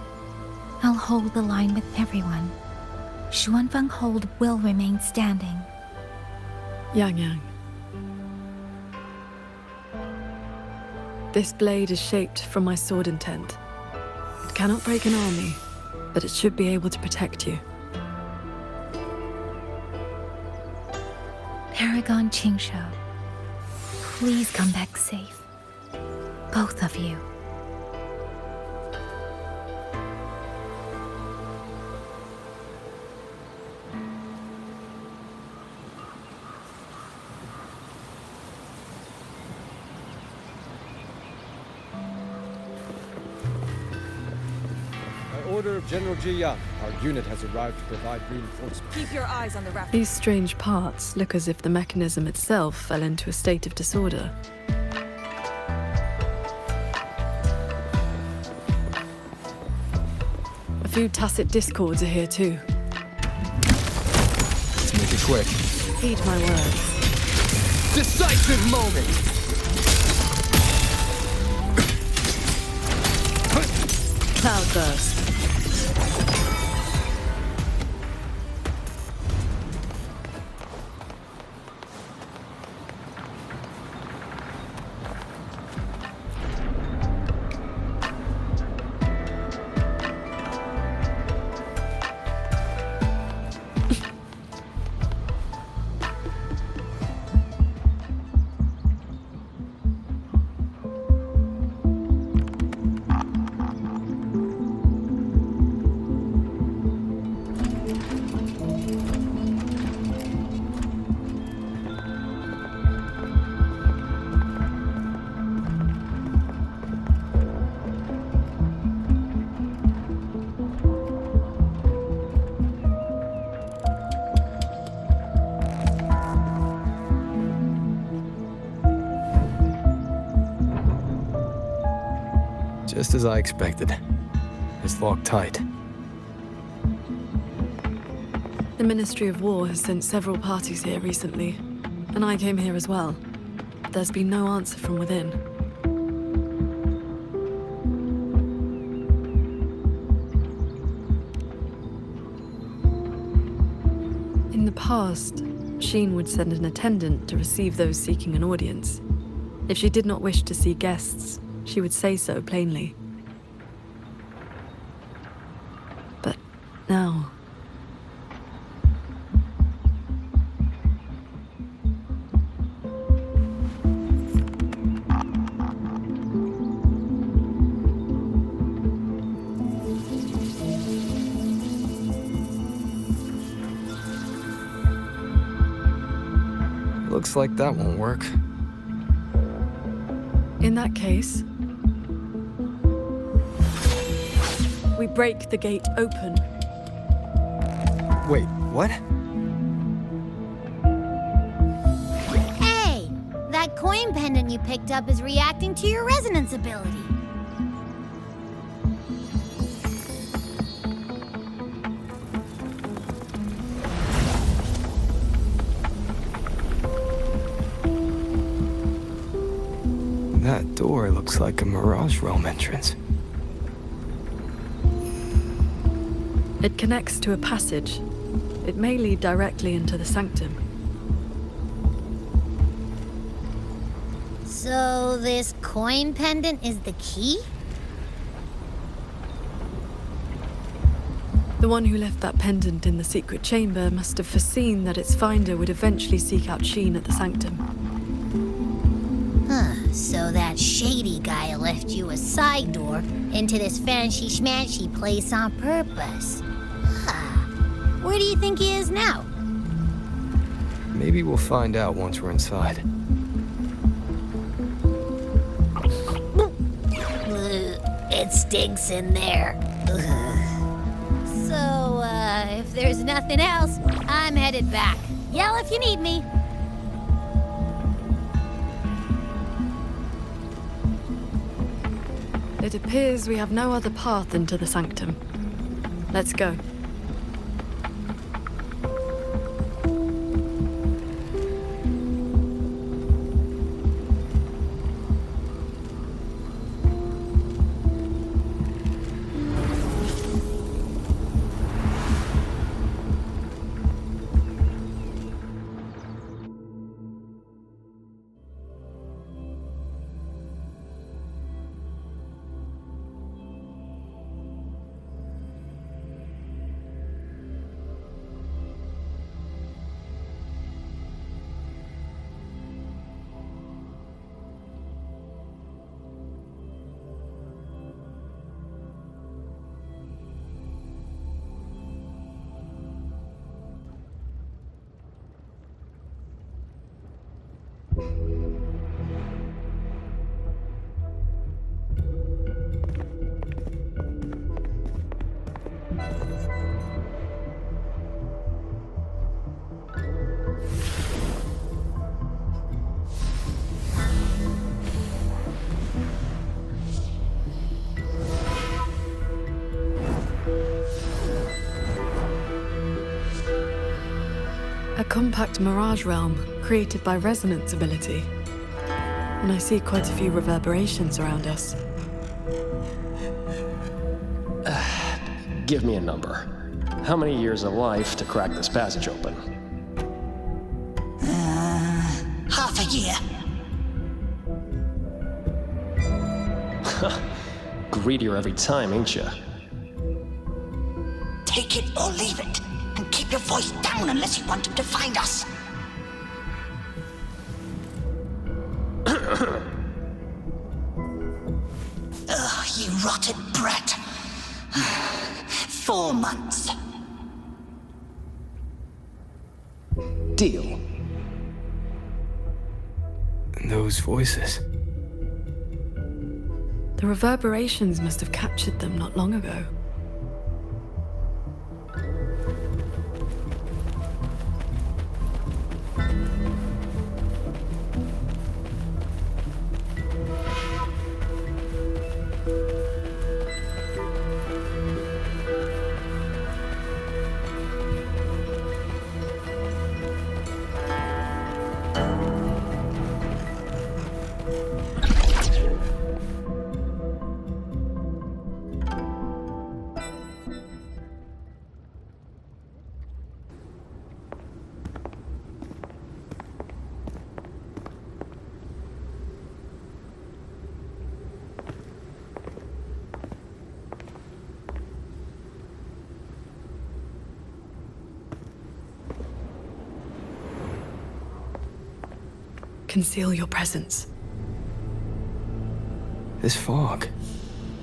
[SPEAKER 1] I'll hold the line with everyone. Xuanfeng Hold will remain standing.
[SPEAKER 4] Yang. This blade is shaped from my sword intent. It cannot break an army, but it should be able to protect you.
[SPEAKER 1] Paragon Míng Cháo, please come back safe. Both of you.
[SPEAKER 21] Order of General Ji Yang, our unit has arrived to provide reinforcements.
[SPEAKER 11] Keep your eyes on the raft.
[SPEAKER 4] These strange parts look as if the mechanism itself fell into a state of disorder. A few tacit discords are here too.
[SPEAKER 3] Let's make it quick.
[SPEAKER 4] Heed my words.
[SPEAKER 21] Decisive moment!
[SPEAKER 4] Cloudburst.
[SPEAKER 3] Just as I expected. It's locked tight.
[SPEAKER 4] The Ministry of War has sent several parties here recently, and I came here as well. there's been no answer from within. In the past, Sheen would send an attendant to receive those seeking an audience. If she did not wish to see guests, she would say so plainly. But now...
[SPEAKER 3] Looks like that won't work.
[SPEAKER 4] In that case, we break the gate open.
[SPEAKER 3] Wait, what?
[SPEAKER 6] Hey! That coin pendant you picked up is reacting to your resonance ability.
[SPEAKER 3] That door looks like a Mirage Realm entrance.
[SPEAKER 4] It connects to a passage. It may lead directly into the sanctum.
[SPEAKER 6] So this coin pendant is the key?
[SPEAKER 4] The one who left that pendant in the secret chamber must have foreseen that its finder would eventually seek out Sheen at the sanctum.
[SPEAKER 6] So that shady guy left you a side door into this fancy-schmancy place on purpose. Where do you think he is now?
[SPEAKER 3] Maybe we'll find out once we're inside.
[SPEAKER 6] It stinks in there. So, if there's nothing else, I'm headed back. Yell if you need me.
[SPEAKER 4] It appears we have no other path into the sanctum. Let's go. A compact mirage realm created by resonance ability. And I see quite a few reverberations around us.
[SPEAKER 5] Give me a number. How many years of life to crack this passage open?
[SPEAKER 22] Half a year.
[SPEAKER 5] Greedier every time, ain't ya?
[SPEAKER 22] Take it or leave it. And keep your voice down unless you want him to find us. Ugh, you rotted brat. 4 months.
[SPEAKER 5] Deal.
[SPEAKER 3] Those voices.
[SPEAKER 4] The reverberations must have captured them not long ago. conceal your presence.
[SPEAKER 3] This fog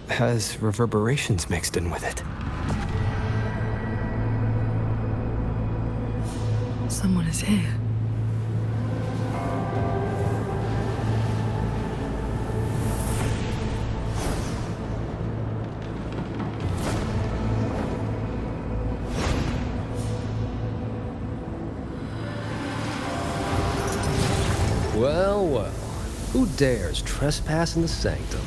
[SPEAKER 3] has reverberations mixed in with it.
[SPEAKER 4] Someone is here.
[SPEAKER 5] Well, well. Who dares trespass in the sanctum?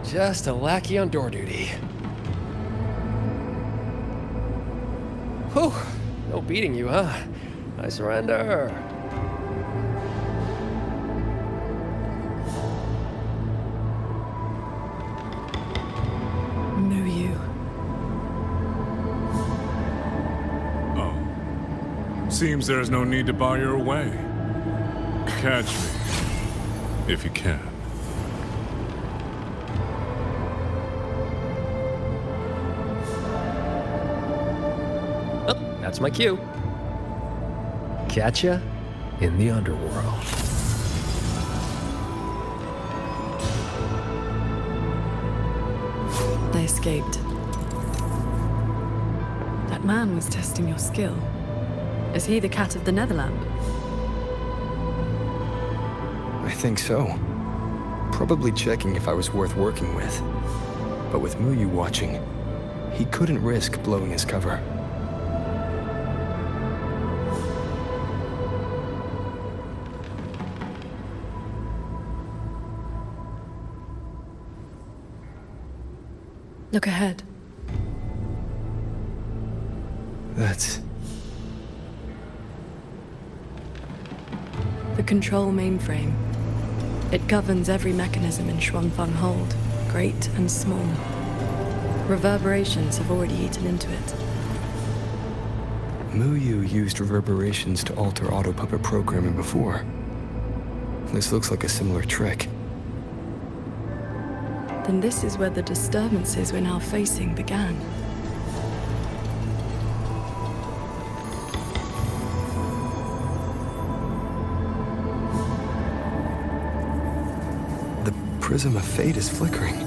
[SPEAKER 5] Just a lackey on door duty. Whew, no beating you, huh? I surrender.
[SPEAKER 4] No, you.
[SPEAKER 19] Oh. Seems there is no need to bar your way. Catch me, if you can.
[SPEAKER 5] That's my cue. Catch ya in the underworld.
[SPEAKER 4] I escaped. That man was testing your skill. Is he the cat of the Netherland?
[SPEAKER 3] I think so. Probably checking if I was worth working with. But with Muyu watching, he couldn't risk blowing his cover.
[SPEAKER 4] Look ahead.
[SPEAKER 3] That's...
[SPEAKER 4] the control mainframe. It governs every mechanism in Xuanfeng Hold, great and small. Reverberations have already eaten into it.
[SPEAKER 3] Muyu used reverberations to alter auto-puppet programming before. This looks like a similar trick.
[SPEAKER 4] Then this is where the disturbances we're now facing began.
[SPEAKER 3] The prism of fate is flickering.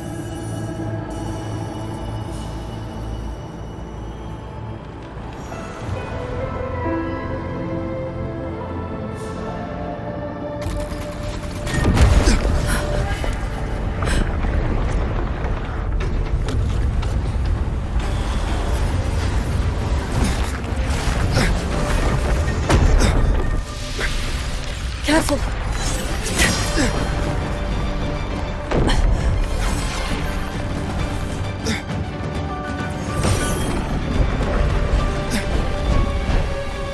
[SPEAKER 4] Careful!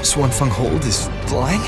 [SPEAKER 3] Xuanfeng Hold is flying?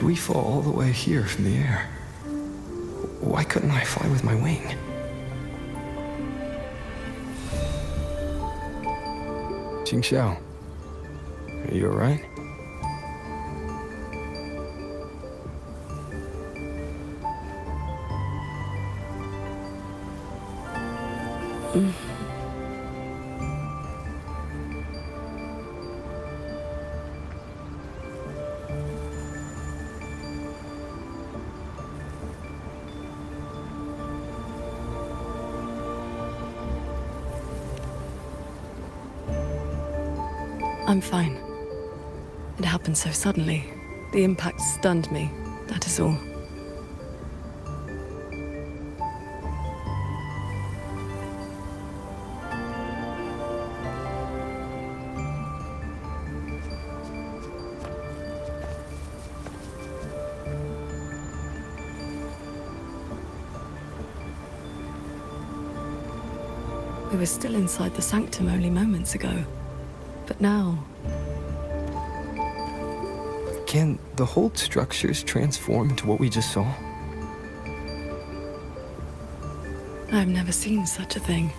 [SPEAKER 3] We fall all the way here from the air. Why couldn't I fly with my wing? Míng Cháo, are you alright?
[SPEAKER 4] I'm fine. It happened so suddenly. The impact stunned me, that is all. We were still inside the sanctum only moments ago. But now...
[SPEAKER 3] Can the whole structures transform into what we just saw?
[SPEAKER 4] I've never seen such a thing.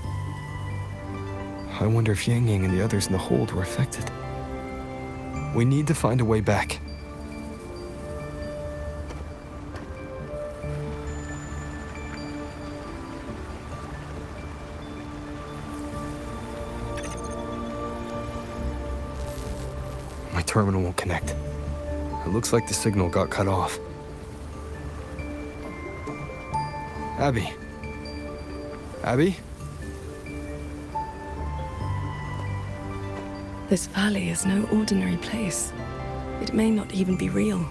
[SPEAKER 3] I wonder if Yang Yang and the others in the hold were affected. We need to find a way back. My terminal won't connect. It looks like the signal got cut off. Abby? Abby?
[SPEAKER 4] This valley is no ordinary place. It may not even be real.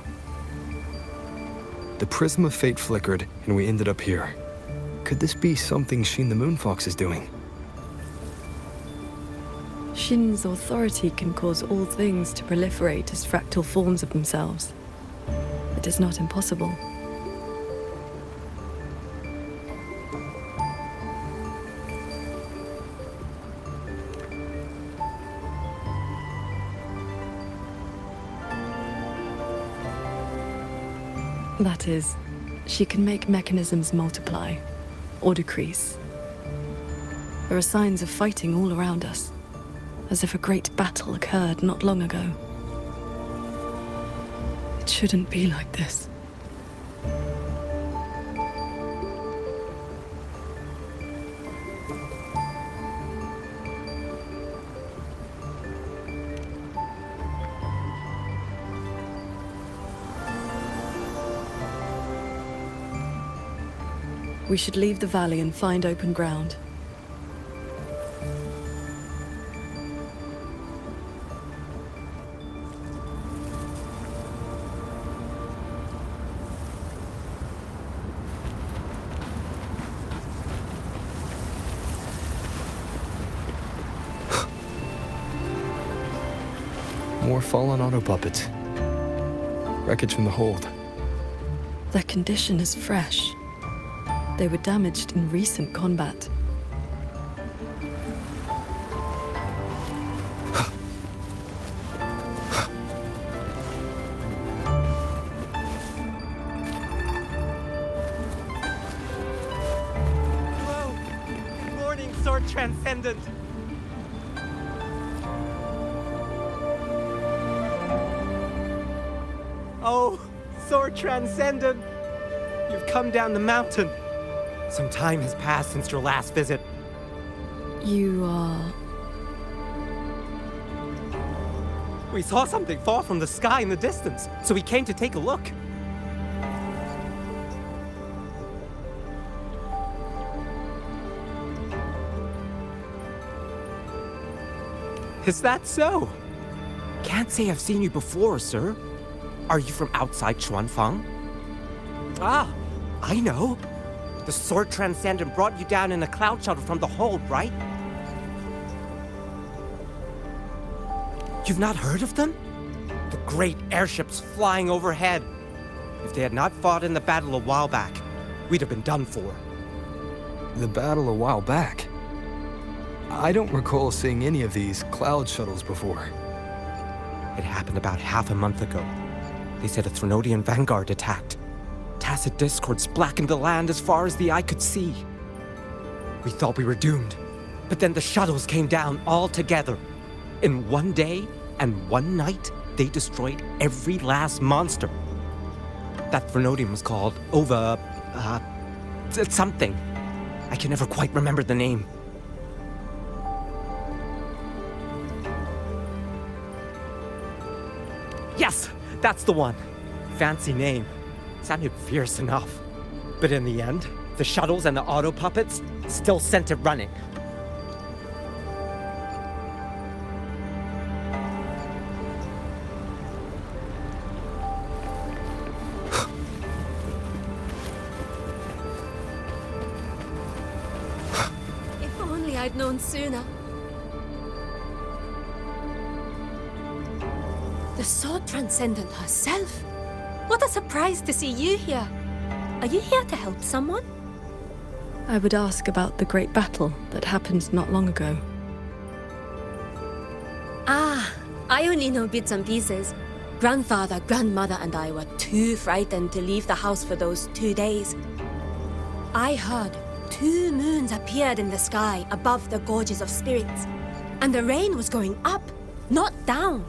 [SPEAKER 3] The prism of fate flickered, and we ended up here. Could this be something Shin the Moonfox is doing?
[SPEAKER 4] Shin's authority can cause all things to proliferate as fractal forms of themselves. It is not impossible. That is, she can make mechanisms multiply, or decrease. There are signs of fighting all around us, as if a great battle occurred not long ago. It shouldn't be like this. We should leave the valley and find open ground.
[SPEAKER 3] More fallen auto puppets. Wreckage from the hold.
[SPEAKER 4] Their condition is fresh. They were damaged in recent combat.
[SPEAKER 8] Hello! Morning, Sword Transcendent! Oh, Sword Transcendent! You've come down the mountain. Some time has passed since your last visit.
[SPEAKER 4] You are...
[SPEAKER 8] We saw something fall from the sky in the distance, so we came to take a look. Is that so? Can't say I've seen you before, sir. Are you from outside Xuanfang? Ah, I know. The Sword Transcendent brought you down in a cloud shuttle from the hold, right? You've not heard of them? The great airships flying overhead. If they had not fought in the battle a while back, we'd have been done for.
[SPEAKER 3] The battle a while back? I don't recall seeing any of these cloud shuttles before.
[SPEAKER 8] It happened about half a month ago. They said a Threnodian vanguard attacked. Tacit discords blackened the land as far as the eye could see. We thought we were doomed, but then the shuttles came down all together. In one day and one night, they destroyed every last monster. That Threnodian was called something. I can never quite remember the name. Yes, that's the one. Fancy name. Sounded fierce enough. But in the end, the shuttles and the auto puppets still sent it running.
[SPEAKER 13] If only I'd known sooner. The Sword Transcendent herself. What a surprise to see you here. Are you here to help someone?
[SPEAKER 4] I would ask about the great battle that happened not long ago.
[SPEAKER 13] Ah, I only know bits and pieces. Grandfather, grandmother, and I were too frightened to leave the house for those 2 days. I heard 2 moons appeared in the sky above the gorges of spirits, and the rain was going up, not down.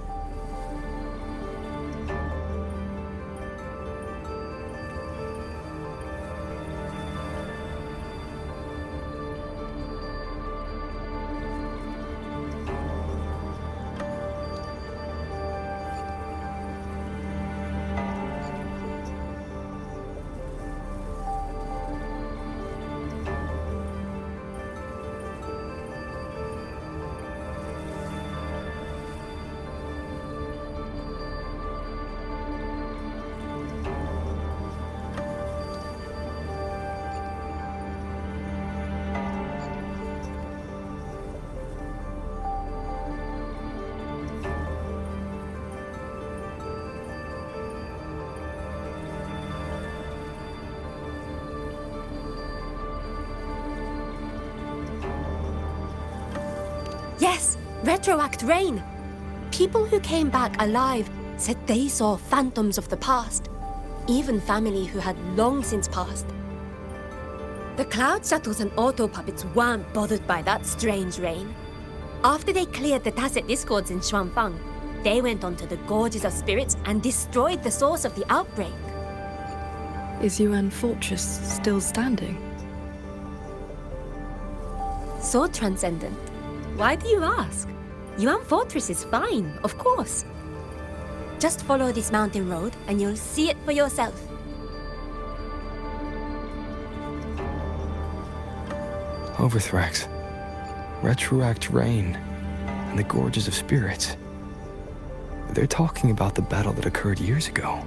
[SPEAKER 13] Yes, retroact rain. People who came back alive said they saw phantoms of the past, even family who had long since passed. The cloud shuttles and auto puppets weren't bothered by that strange rain. After they cleared the tacit discords in Xuanfang, they went onto the gorges of spirits and destroyed the source of the outbreak.
[SPEAKER 4] Is Yuan Fortress still standing?
[SPEAKER 13] Sword Transcendent. Why do you ask? Yuan Fortress is fine, of course. Just follow this mountain road and you'll see it for yourself.
[SPEAKER 3] Overthrax, retroact rain, and the gorges of spirits. They're talking about the battle that occurred years ago.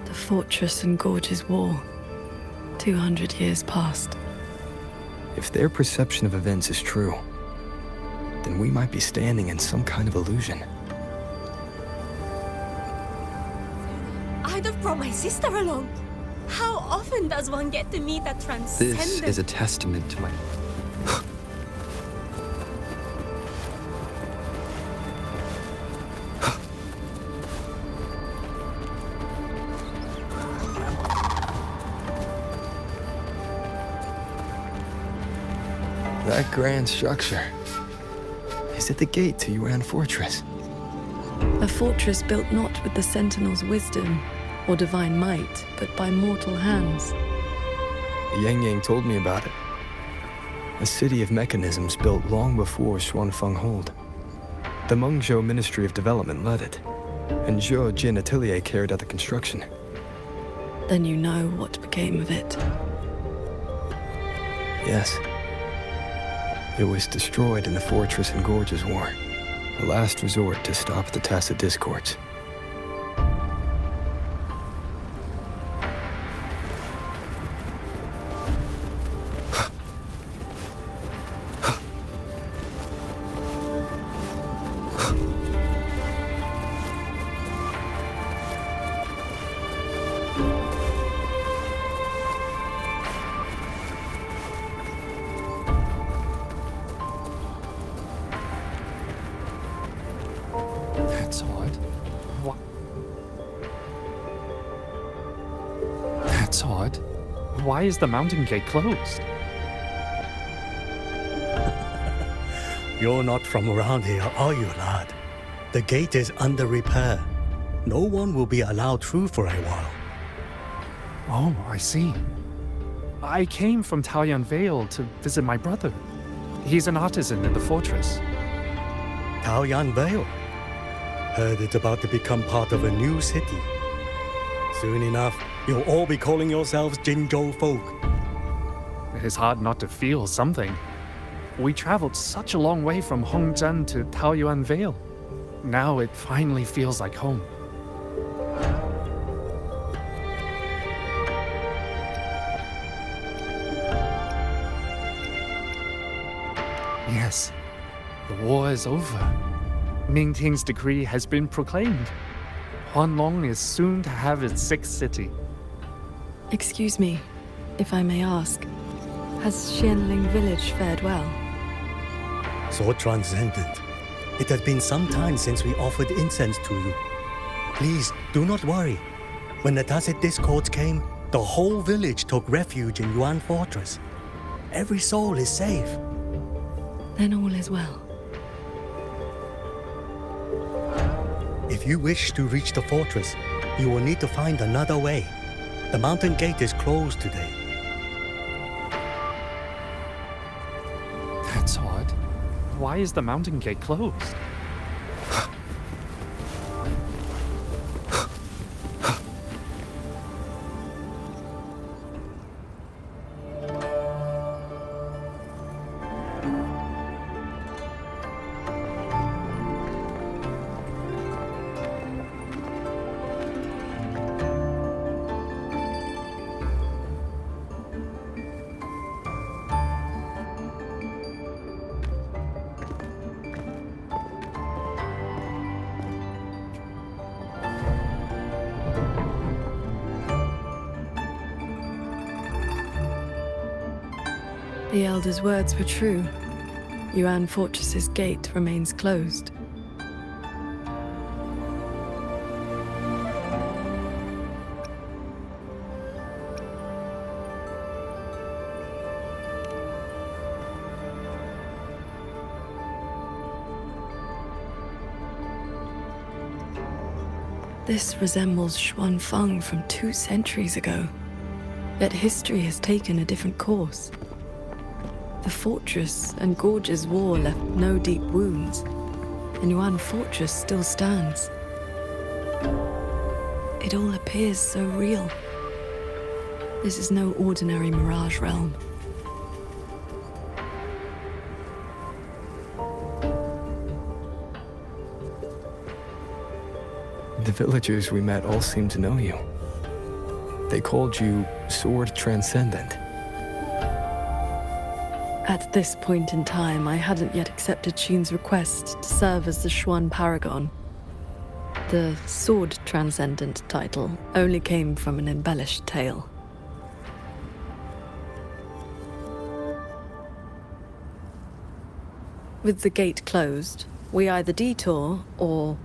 [SPEAKER 4] The Fortress and Gorges War. 200 years past.
[SPEAKER 3] If their perception of events is true, then we might be standing in some kind of illusion.
[SPEAKER 13] I'd have brought my sister along. How often does one get to meet a transcendent?
[SPEAKER 3] This is a testament to my... That grand structure. Is it the gate to Yuan Fortress?
[SPEAKER 4] A fortress built not with the Sentinel's wisdom or divine might, but by mortal hands.
[SPEAKER 3] Yang Yang told me about it. A city of mechanisms built long before Xuanfang Hold. The Mengzhou Ministry of Development led it, and Zhou Jin Atelier carried out the construction.
[SPEAKER 4] Then you know what became of it.
[SPEAKER 3] Yes. It was destroyed in the Fortress and Gorges War, a last resort to stop the tacit discords.
[SPEAKER 12] That's odd.
[SPEAKER 9] That's odd. Why is the mountain gate closed?
[SPEAKER 10] You're not from around here, are you, lad? The gate is under repair. No one will be allowed through for a while.
[SPEAKER 9] Oh, I see. I came from Taoyuan Vale to visit my brother. He's an artisan in the fortress.
[SPEAKER 10] Taoyuan Vale? Heard it's about to become part of a new city. Soon enough, you'll all be calling yourselves Jinzhou folk.
[SPEAKER 9] It's hard not to feel something. We traveled such a long way from Hongzhen to Taoyuan Vale. Now it finally feels like home. Yes, the war is over. Ming Ting's decree has been proclaimed. Huanlong is soon to have its 6th city.
[SPEAKER 4] Excuse me, if I may ask, has Xianling village fared well?
[SPEAKER 10] So transcendent. It has been some time since we offered incense to you. Please, do not worry. When the Tacit Discords came, the whole village took refuge in Yuan Fortress. Every soul is safe.
[SPEAKER 4] Then all is well.
[SPEAKER 10] If you wish to reach the fortress, you will need to find another way. The mountain gate is closed today.
[SPEAKER 9] That's odd. Why is the mountain gate closed?
[SPEAKER 4] The Elder's words were true. Yuan Fortress's gate remains closed. This resembles Xuanfeng from 2 centuries ago. Yet history has taken a different course. The fortress and Gorge's war left no deep wounds, and Yuan Fortress still stands. It all appears so real. This is no ordinary Mirage realm.
[SPEAKER 3] The villagers we met all seemed to know you. They called you Sword Transcendent.
[SPEAKER 4] At this point in time, I hadn't yet accepted Xun's request to serve as the Xuan Paragon. The Sword Transcendent title only came from an embellished tale. With the gate closed, we either detour or...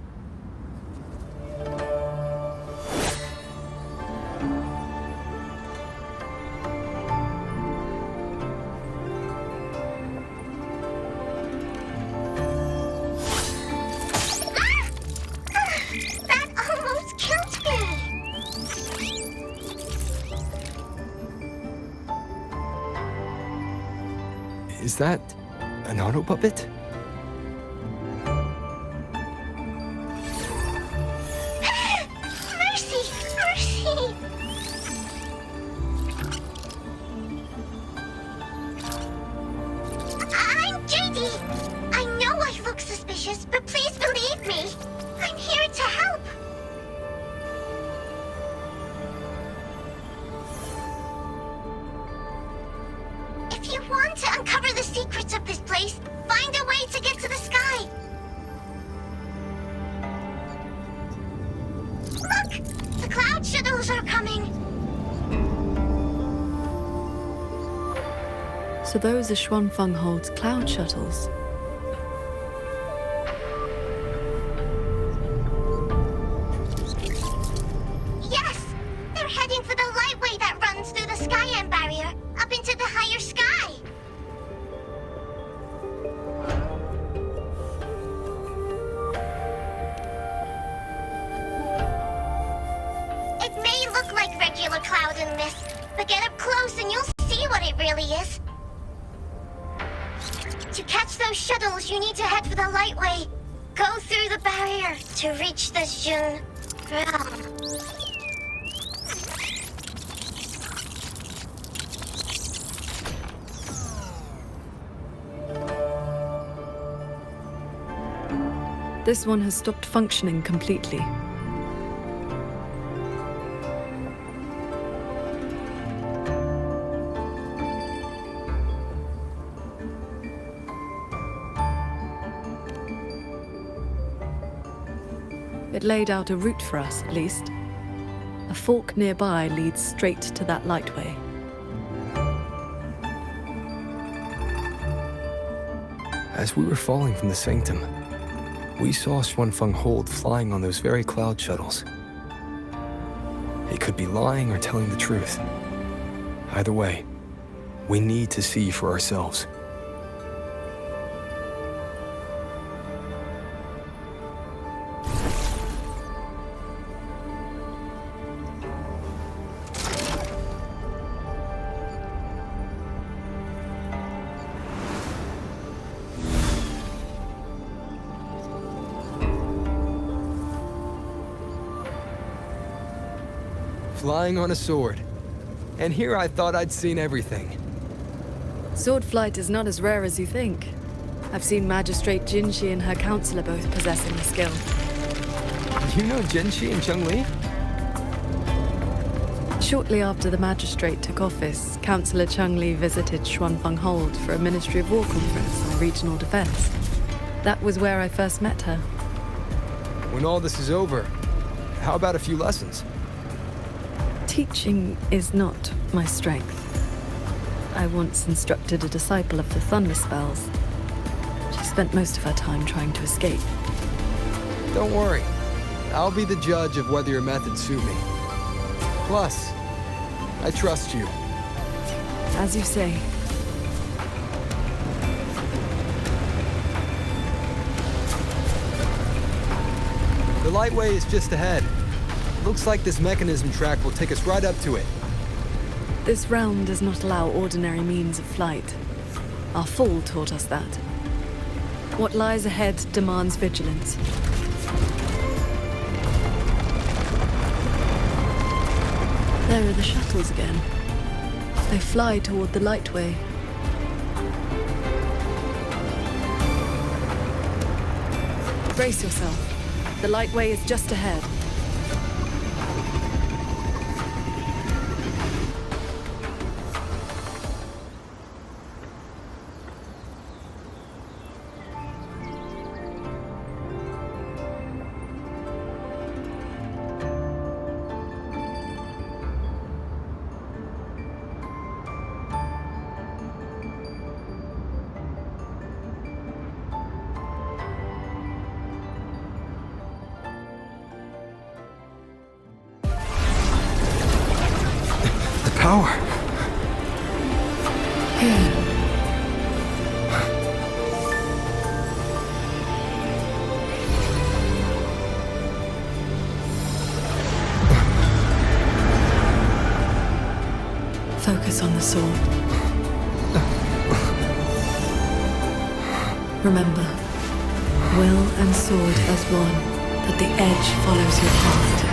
[SPEAKER 3] Is that an auto puppet?
[SPEAKER 6] Mercy! Mercy! I'm JD. I know I look suspicious, but please believe me. I'm here to help. If you want to uncover the secrets of this place, find a way to get to the sky. Look! The cloud shuttles are coming.
[SPEAKER 4] So those are Xuanfeng Hold's cloud shuttles.
[SPEAKER 6] Yes! They're heading for the lightway that
[SPEAKER 2] It may look like regular cloud and mist, but get up close and you'll see what it really is. To catch those shuttles, you need to head for the lightway. Go through the barrier to reach the Jun realm.
[SPEAKER 4] This one has stopped functioning completely. It laid out a route for us, at least. A fork nearby leads straight to that lightway.
[SPEAKER 3] As we were falling from the sanctum, we saw Xuanfeng Hold flying on those very cloud shuttles. He could be lying or telling the truth. Either way, we need to see for ourselves. Flying on a sword. And here I thought I'd seen everything.
[SPEAKER 4] Sword flight is not as rare as you think. I've seen Magistrate Jinshi and her counselor both possessing the skill.
[SPEAKER 3] You know Jinshi and Cheng-Li?
[SPEAKER 4] Shortly after the magistrate took office, Councillor Cheng-Li visited Xuanfeng Hold for a Ministry of War conference on regional defense. That was where I first met her.
[SPEAKER 3] When all this is over, how about a few lessons?
[SPEAKER 4] Teaching is not my strength. I once instructed a disciple of the thunder spells. She spent most of her time trying to escape.
[SPEAKER 3] Don't worry. I'll be the judge of whether your methods suit me. Plus, I trust you.
[SPEAKER 4] As you say.
[SPEAKER 3] The lightway is just ahead. Looks like this mechanism track will take us right up to it.
[SPEAKER 4] This realm does not allow ordinary means of flight. Our fall taught us that. What lies ahead demands vigilance. There are the shuttles again. They fly toward the lightway. Brace yourself. The lightway is just ahead.
[SPEAKER 3] Power.
[SPEAKER 4] Focus on the sword. Remember, will and sword as one, but the edge follows your heart.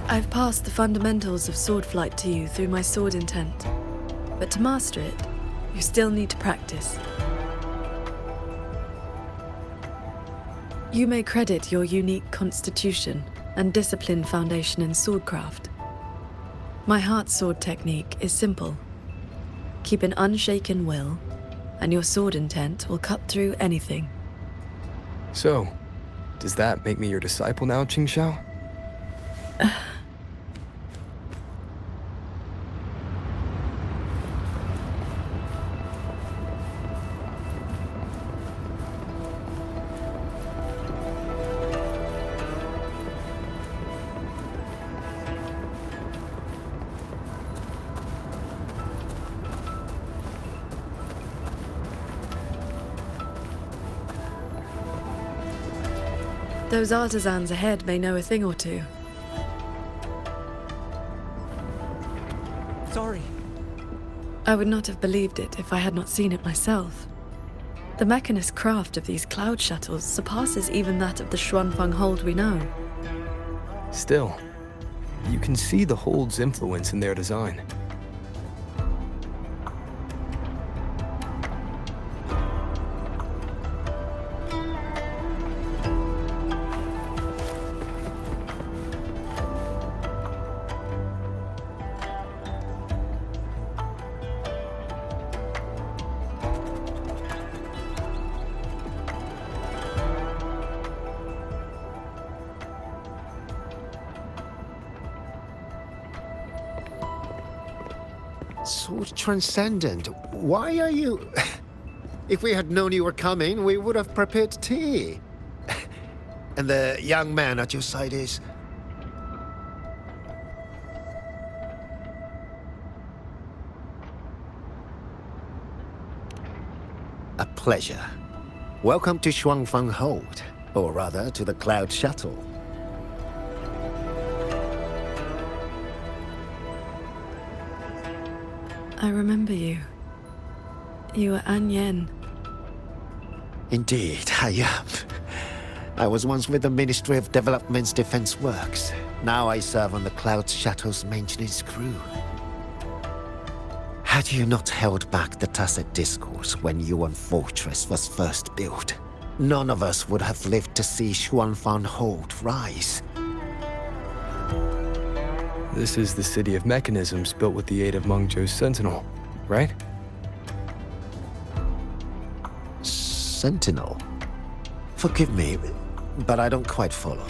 [SPEAKER 4] I've passed the fundamentals of sword flight to you through my sword intent, but to master it, you still need to practice. You may credit your unique constitution and disciplined foundation in swordcraft. My heart sword technique is simple. Keep an unshaken will, and your sword intent will cut through anything.
[SPEAKER 3] So, Does that make me your disciple now, Míng Cháo?
[SPEAKER 4] Those artisans ahead may know a thing or two.
[SPEAKER 8] Sorry.
[SPEAKER 4] I would not have believed it if I had not seen it myself. The mechanist craft of these cloud shuttles surpasses even that of the Xuanfang hold we know.
[SPEAKER 3] Still, you can see the hold's influence in their design.
[SPEAKER 7] So transcendent. Why are you... If we had known you were coming, we would have prepared tea. And the young man at your side is... A pleasure. Welcome to Xuanfang Hold, or rather, to the Cloud Shuttle.
[SPEAKER 4] I remember you. You were An Yen.
[SPEAKER 7] Indeed, I am. I was once with the Ministry of Development's Defense Works. Now I serve on the Cloud Shuttle's maintenance crew. Had you not held back the Tacit Discourse when Yuan Fortress was first built, none of us would have lived to see Xuanfang Hold rise.
[SPEAKER 3] This is the city of mechanisms built with the aid of Mengzhou's Sentinel, right?
[SPEAKER 7] Sentinel? Forgive me, but I don't quite follow.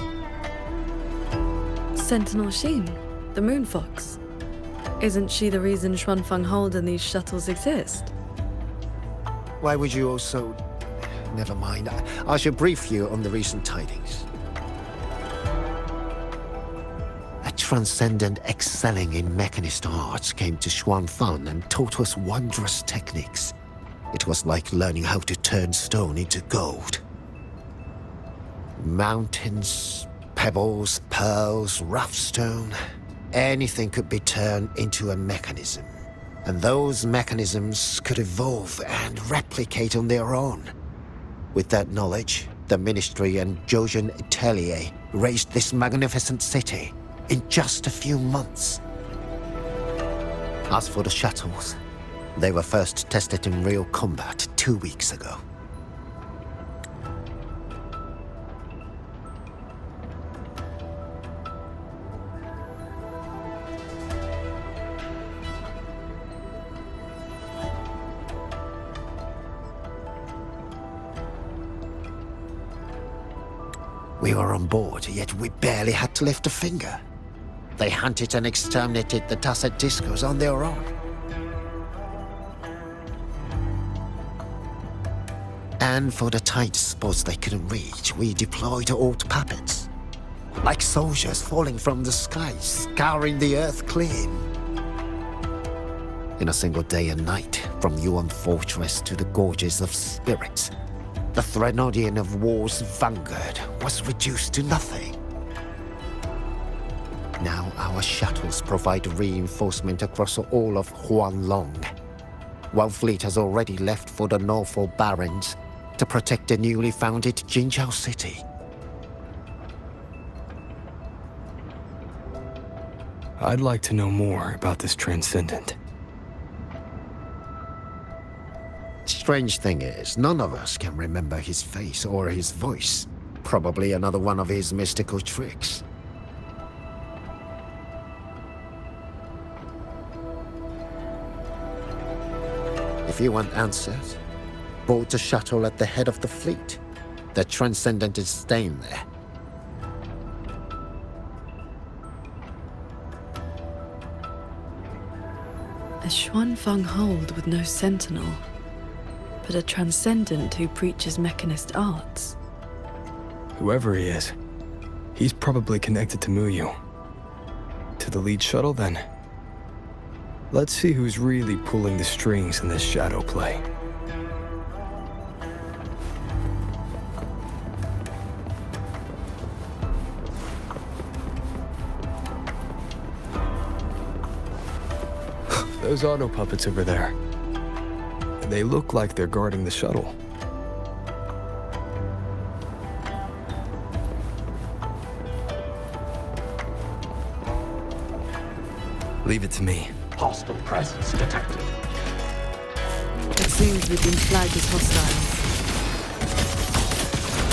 [SPEAKER 4] Sentinel Sheen, the moon fox. Isn't she the reason Xuanfang Hold and these shuttles exist?
[SPEAKER 7] Why would you also... Never mind. I should brief you on the recent tidings. A transcendent excelling in mechanist arts came to Xuanfang and taught us wondrous techniques. It was like learning how to turn stone into gold. Mountains, pebbles, pearls, rough stone... Anything could be turned into a mechanism. And those mechanisms could evolve and replicate on their own. With that knowledge, the Ministry and Zhouzhen Atelier raised this magnificent city in just a few months. As for the shuttles, they were first tested in real combat 2 weeks ago. We were on board, yet we barely had to lift a finger. They hunted and exterminated the Tacit Discos on their own. And for the tight spots they couldn't reach, we deployed old puppets. Like soldiers falling from the skies, scouring the earth clean. In a single day and night, from Yuan Fortress to the Gorges of Spirits, the Threnodian of War's vanguard was reduced to nothing. Now our shuttles provide reinforcement across all of Huanglong. One fleet has already left for the Northall Barrens to protect the newly founded Jinzhou city.
[SPEAKER 3] I'd like to know more about this transcendent.
[SPEAKER 7] Strange thing is, none of us can remember his face or his voice. Probably another one of his mystical tricks. If you want answers, board the shuttle at the head of the fleet. The Transcendent is staying there.
[SPEAKER 4] A Xuanfang hold with no sentinel, but a Transcendent who preaches mechanist arts.
[SPEAKER 3] Whoever he is, he's probably connected to Muyu. To the lead shuttle, then. Let's see who's really pulling the strings in this shadow play. Those auto puppets over there. They look like they're guarding the shuttle. Leave it to me.
[SPEAKER 14] Hostile presence detected.
[SPEAKER 4] It seems we've been flagged as hostiles.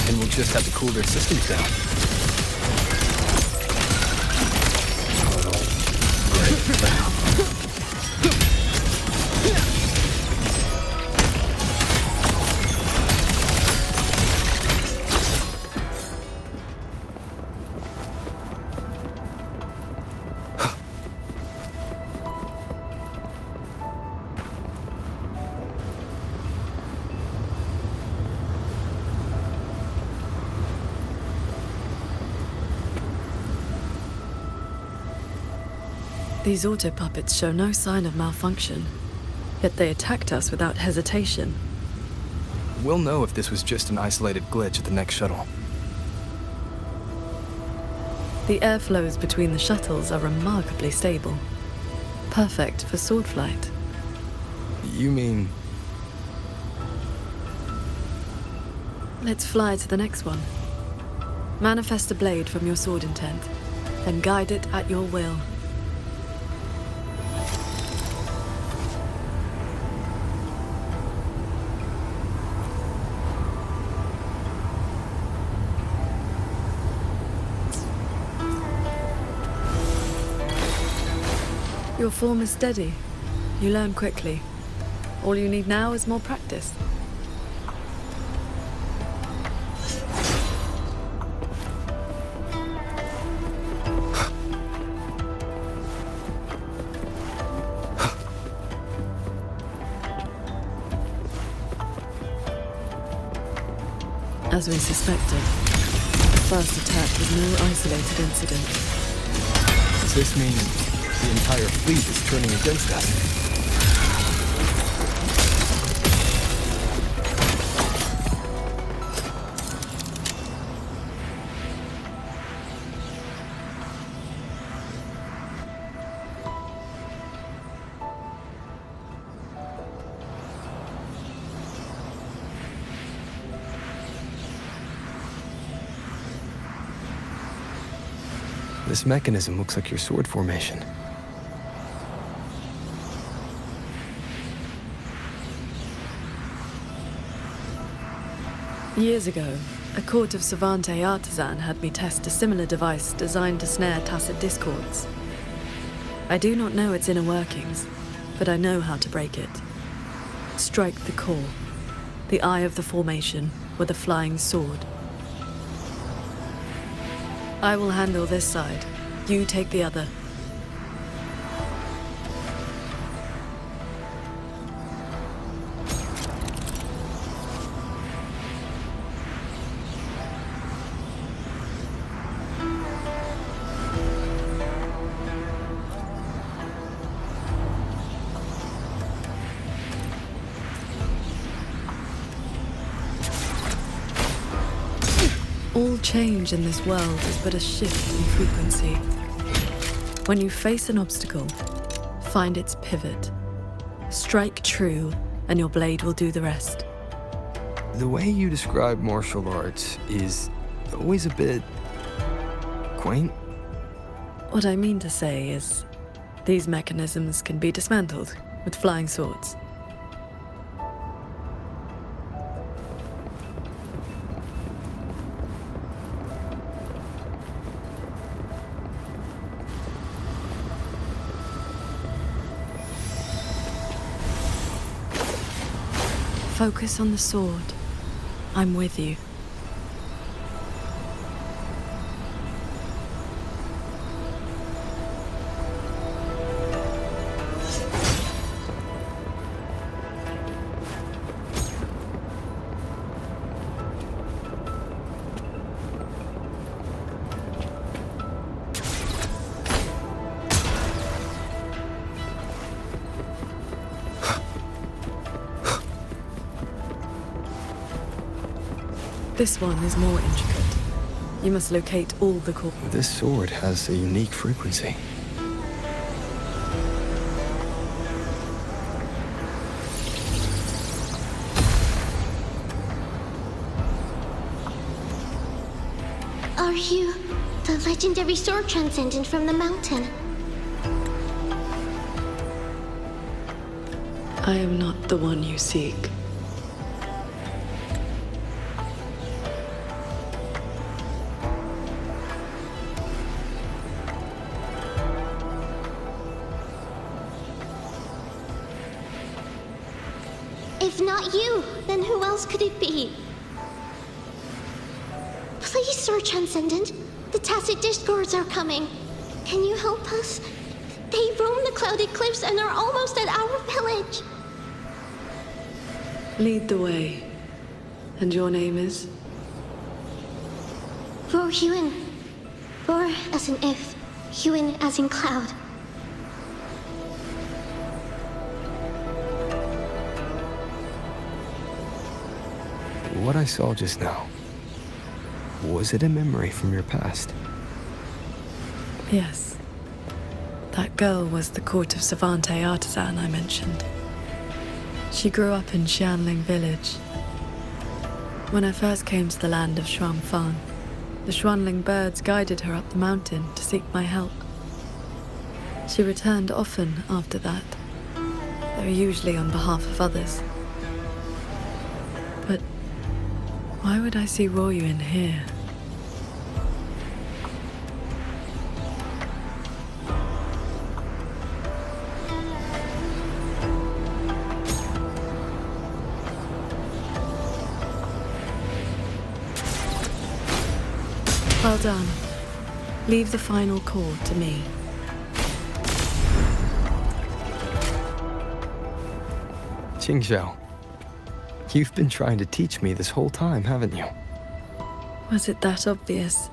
[SPEAKER 3] And we'll just have to cool their systems down.
[SPEAKER 4] These auto puppets show no sign of malfunction, yet they attacked us without hesitation.
[SPEAKER 3] We'll know if this was just an isolated glitch at the next shuttle.
[SPEAKER 4] The airflows between the shuttles are remarkably stable. Perfect for sword flight.
[SPEAKER 3] You mean...
[SPEAKER 4] Let's fly to the next one. Manifest a blade from your sword intent, then guide it at your will. Your form is steady. You learn quickly. All you need now is more practice. As we suspected, the first attack was no isolated incident.
[SPEAKER 3] Does this mean the entire fleet is turning against us? This mechanism looks like your sword formation.
[SPEAKER 4] Years ago, a court of Savante artisan had me test a similar device designed to snare tacit discords. I do not know its inner workings, but I know how to break it. Strike the core, the eye of the formation, with a flying sword. I will handle this side. You take the other. All change in this world is but a shift in frequency. When you face an obstacle, find its pivot. Strike true, and your blade will do the rest.
[SPEAKER 3] The way you describe martial arts is always a bit... quaint.
[SPEAKER 4] What I mean to say is, these mechanisms can be dismantled with flying swords. Focus on the sword. I'm with you. This one is more intricate. You must locate all the core.
[SPEAKER 3] This sword has a unique frequency.
[SPEAKER 2] Are you the legendary sword transcendent from the mountain?
[SPEAKER 4] I am not the one you seek.
[SPEAKER 2] If not you, then who else could it be? Please, Sir Transcendent. The Tacit Discords are coming. Can you help us? They roam the clouded cliffs and are almost at our village.
[SPEAKER 4] Lead the way. And your name is?
[SPEAKER 2] Roar Huan. Roar as in if, Huan as in cloud.
[SPEAKER 3] What I saw just now, was it a memory from your past?
[SPEAKER 4] Yes. That girl was the court of Savante artisan I mentioned. She grew up in Xianling village. When I first came to the land of Xuanfang, the Xuanling birds guided her up the mountain to seek my help. She returned often after that, though usually on behalf of others. But why would I see Royuan here? Well done. Leave the final chord to me.
[SPEAKER 3] Míng Cháo, you've been trying to teach me this whole time, haven't you?
[SPEAKER 4] Was it that obvious?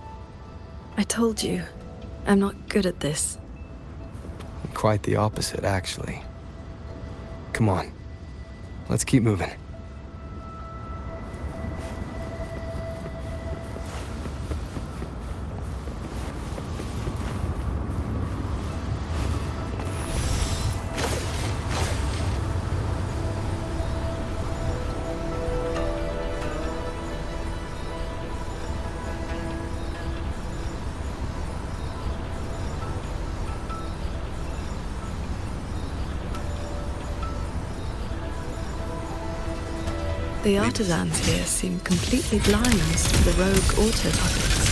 [SPEAKER 4] I told you, I'm not good at this.
[SPEAKER 3] Quite the opposite, actually. Come on, let's keep moving.
[SPEAKER 4] The artisans here seem completely blind to the rogue auto-puppets.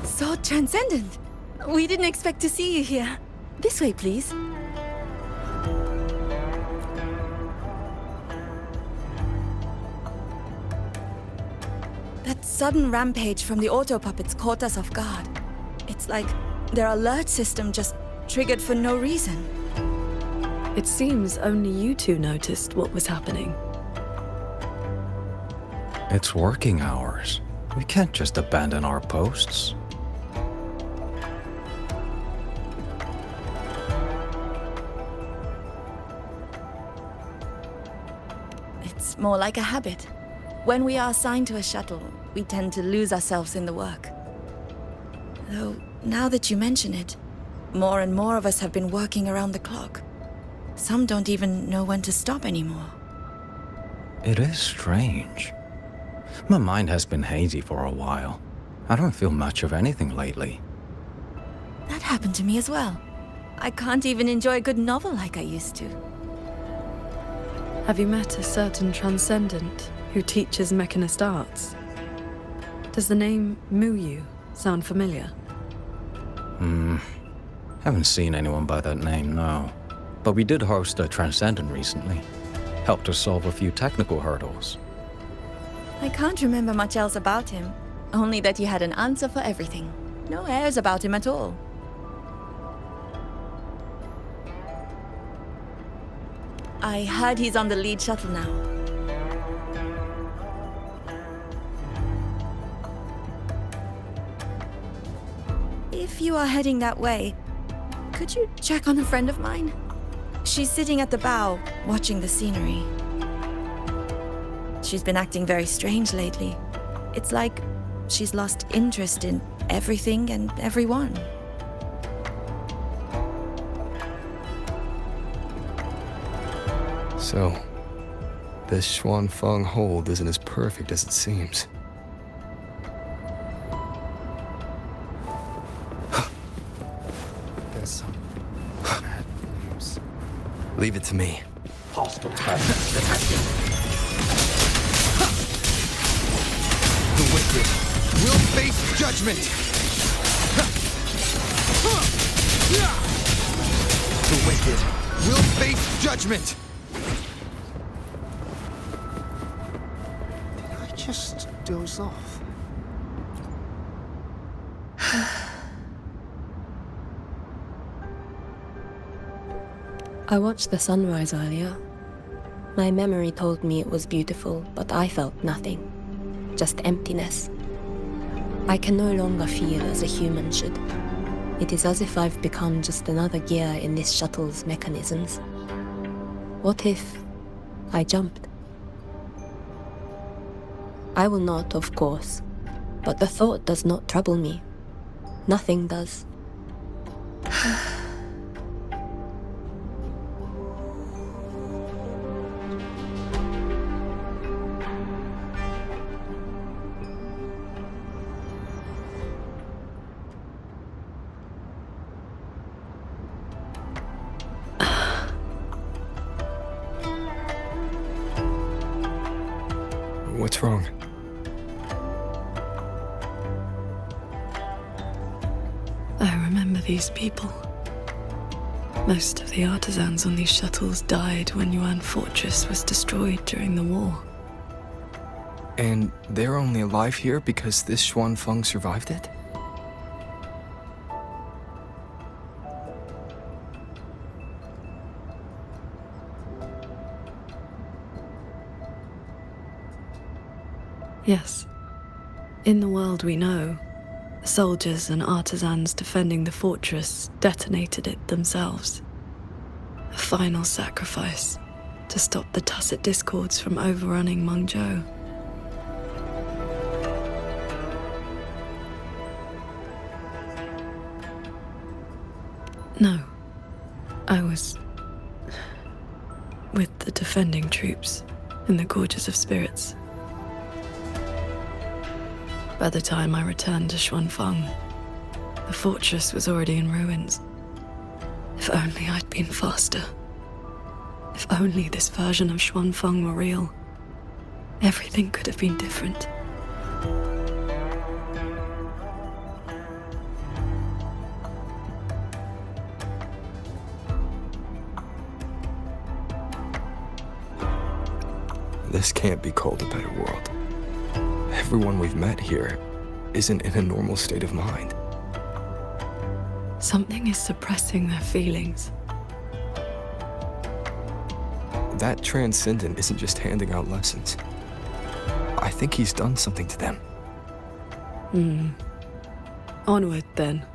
[SPEAKER 17] So transcendent. We didn't expect to see you here. This way, please. That sudden rampage from the auto-puppets caught us off guard. It's like their alert system just triggered for no reason.
[SPEAKER 4] It seems only you two noticed what was happening.
[SPEAKER 16] It's working hours. We can't just abandon our posts.
[SPEAKER 17] It's more like a habit. When we are assigned to a shuttle, we tend to lose ourselves in the work. Though, now that you mention it, more and more of us have been working around the clock. Some don't even know when to stop anymore.
[SPEAKER 16] It is strange. My mind has been hazy for a while. I don't feel much of anything lately.
[SPEAKER 17] That happened to me as well. I can't even enjoy a good novel like I used to.
[SPEAKER 4] Have you met a certain transcendent who teaches mechanist arts? Does the name Muyu sound familiar?
[SPEAKER 16] Haven't seen anyone by that name, no. But we did host a transcendent recently. Helped us solve a few technical hurdles.
[SPEAKER 17] I can't remember much else about him. Only that he had an answer for everything. No airs about him at all. I heard he's on the lead shuttle now. if you are heading that way, could you check on a friend of mine? She's sitting at the bow, watching the scenery. She's been acting very strange lately. It's like she's lost interest in everything and everyone.
[SPEAKER 3] So, this Xuanfeng hold isn't as perfect as it seems.
[SPEAKER 9] There's some bad news.
[SPEAKER 3] Leave it to me.
[SPEAKER 14] Hostile presence detected.
[SPEAKER 3] The wicked will face judgment! The wicked will face judgment!
[SPEAKER 7] Did I just doze off?
[SPEAKER 13] I watched the sunrise earlier. My memory told me it was beautiful, but I felt nothing. Just emptiness. I can no longer feel as a human should. It is as if I've become just another gear in this shuttle's mechanisms. What if I jumped? I will not, of course, but the thought does not trouble me. Nothing does.
[SPEAKER 3] What's wrong?
[SPEAKER 4] I remember these people. Most of the artisans on these shuttles died when Yuan Fortress was destroyed during the war.
[SPEAKER 3] And they're only alive here because this Xuanfeng survived it?
[SPEAKER 4] Yes. In the world we know, the soldiers and artisans defending the fortress detonated it themselves. A final sacrifice to stop the Tacit Discords from overrunning Mengzhou. No. I was with the defending troops in the Gorges of Spirits. By the time I returned to Xuanfeng, the fortress was already in ruins. If only I'd been faster. If only this version of Xuanfeng were real. Everything could have been different.
[SPEAKER 3] This can't be called a better world. Everyone we've met here isn't in a normal state of mind.
[SPEAKER 4] Something is suppressing their feelings.
[SPEAKER 3] That transcendent isn't just handing out lessons. I think he's done something to them.
[SPEAKER 4] Onward, then.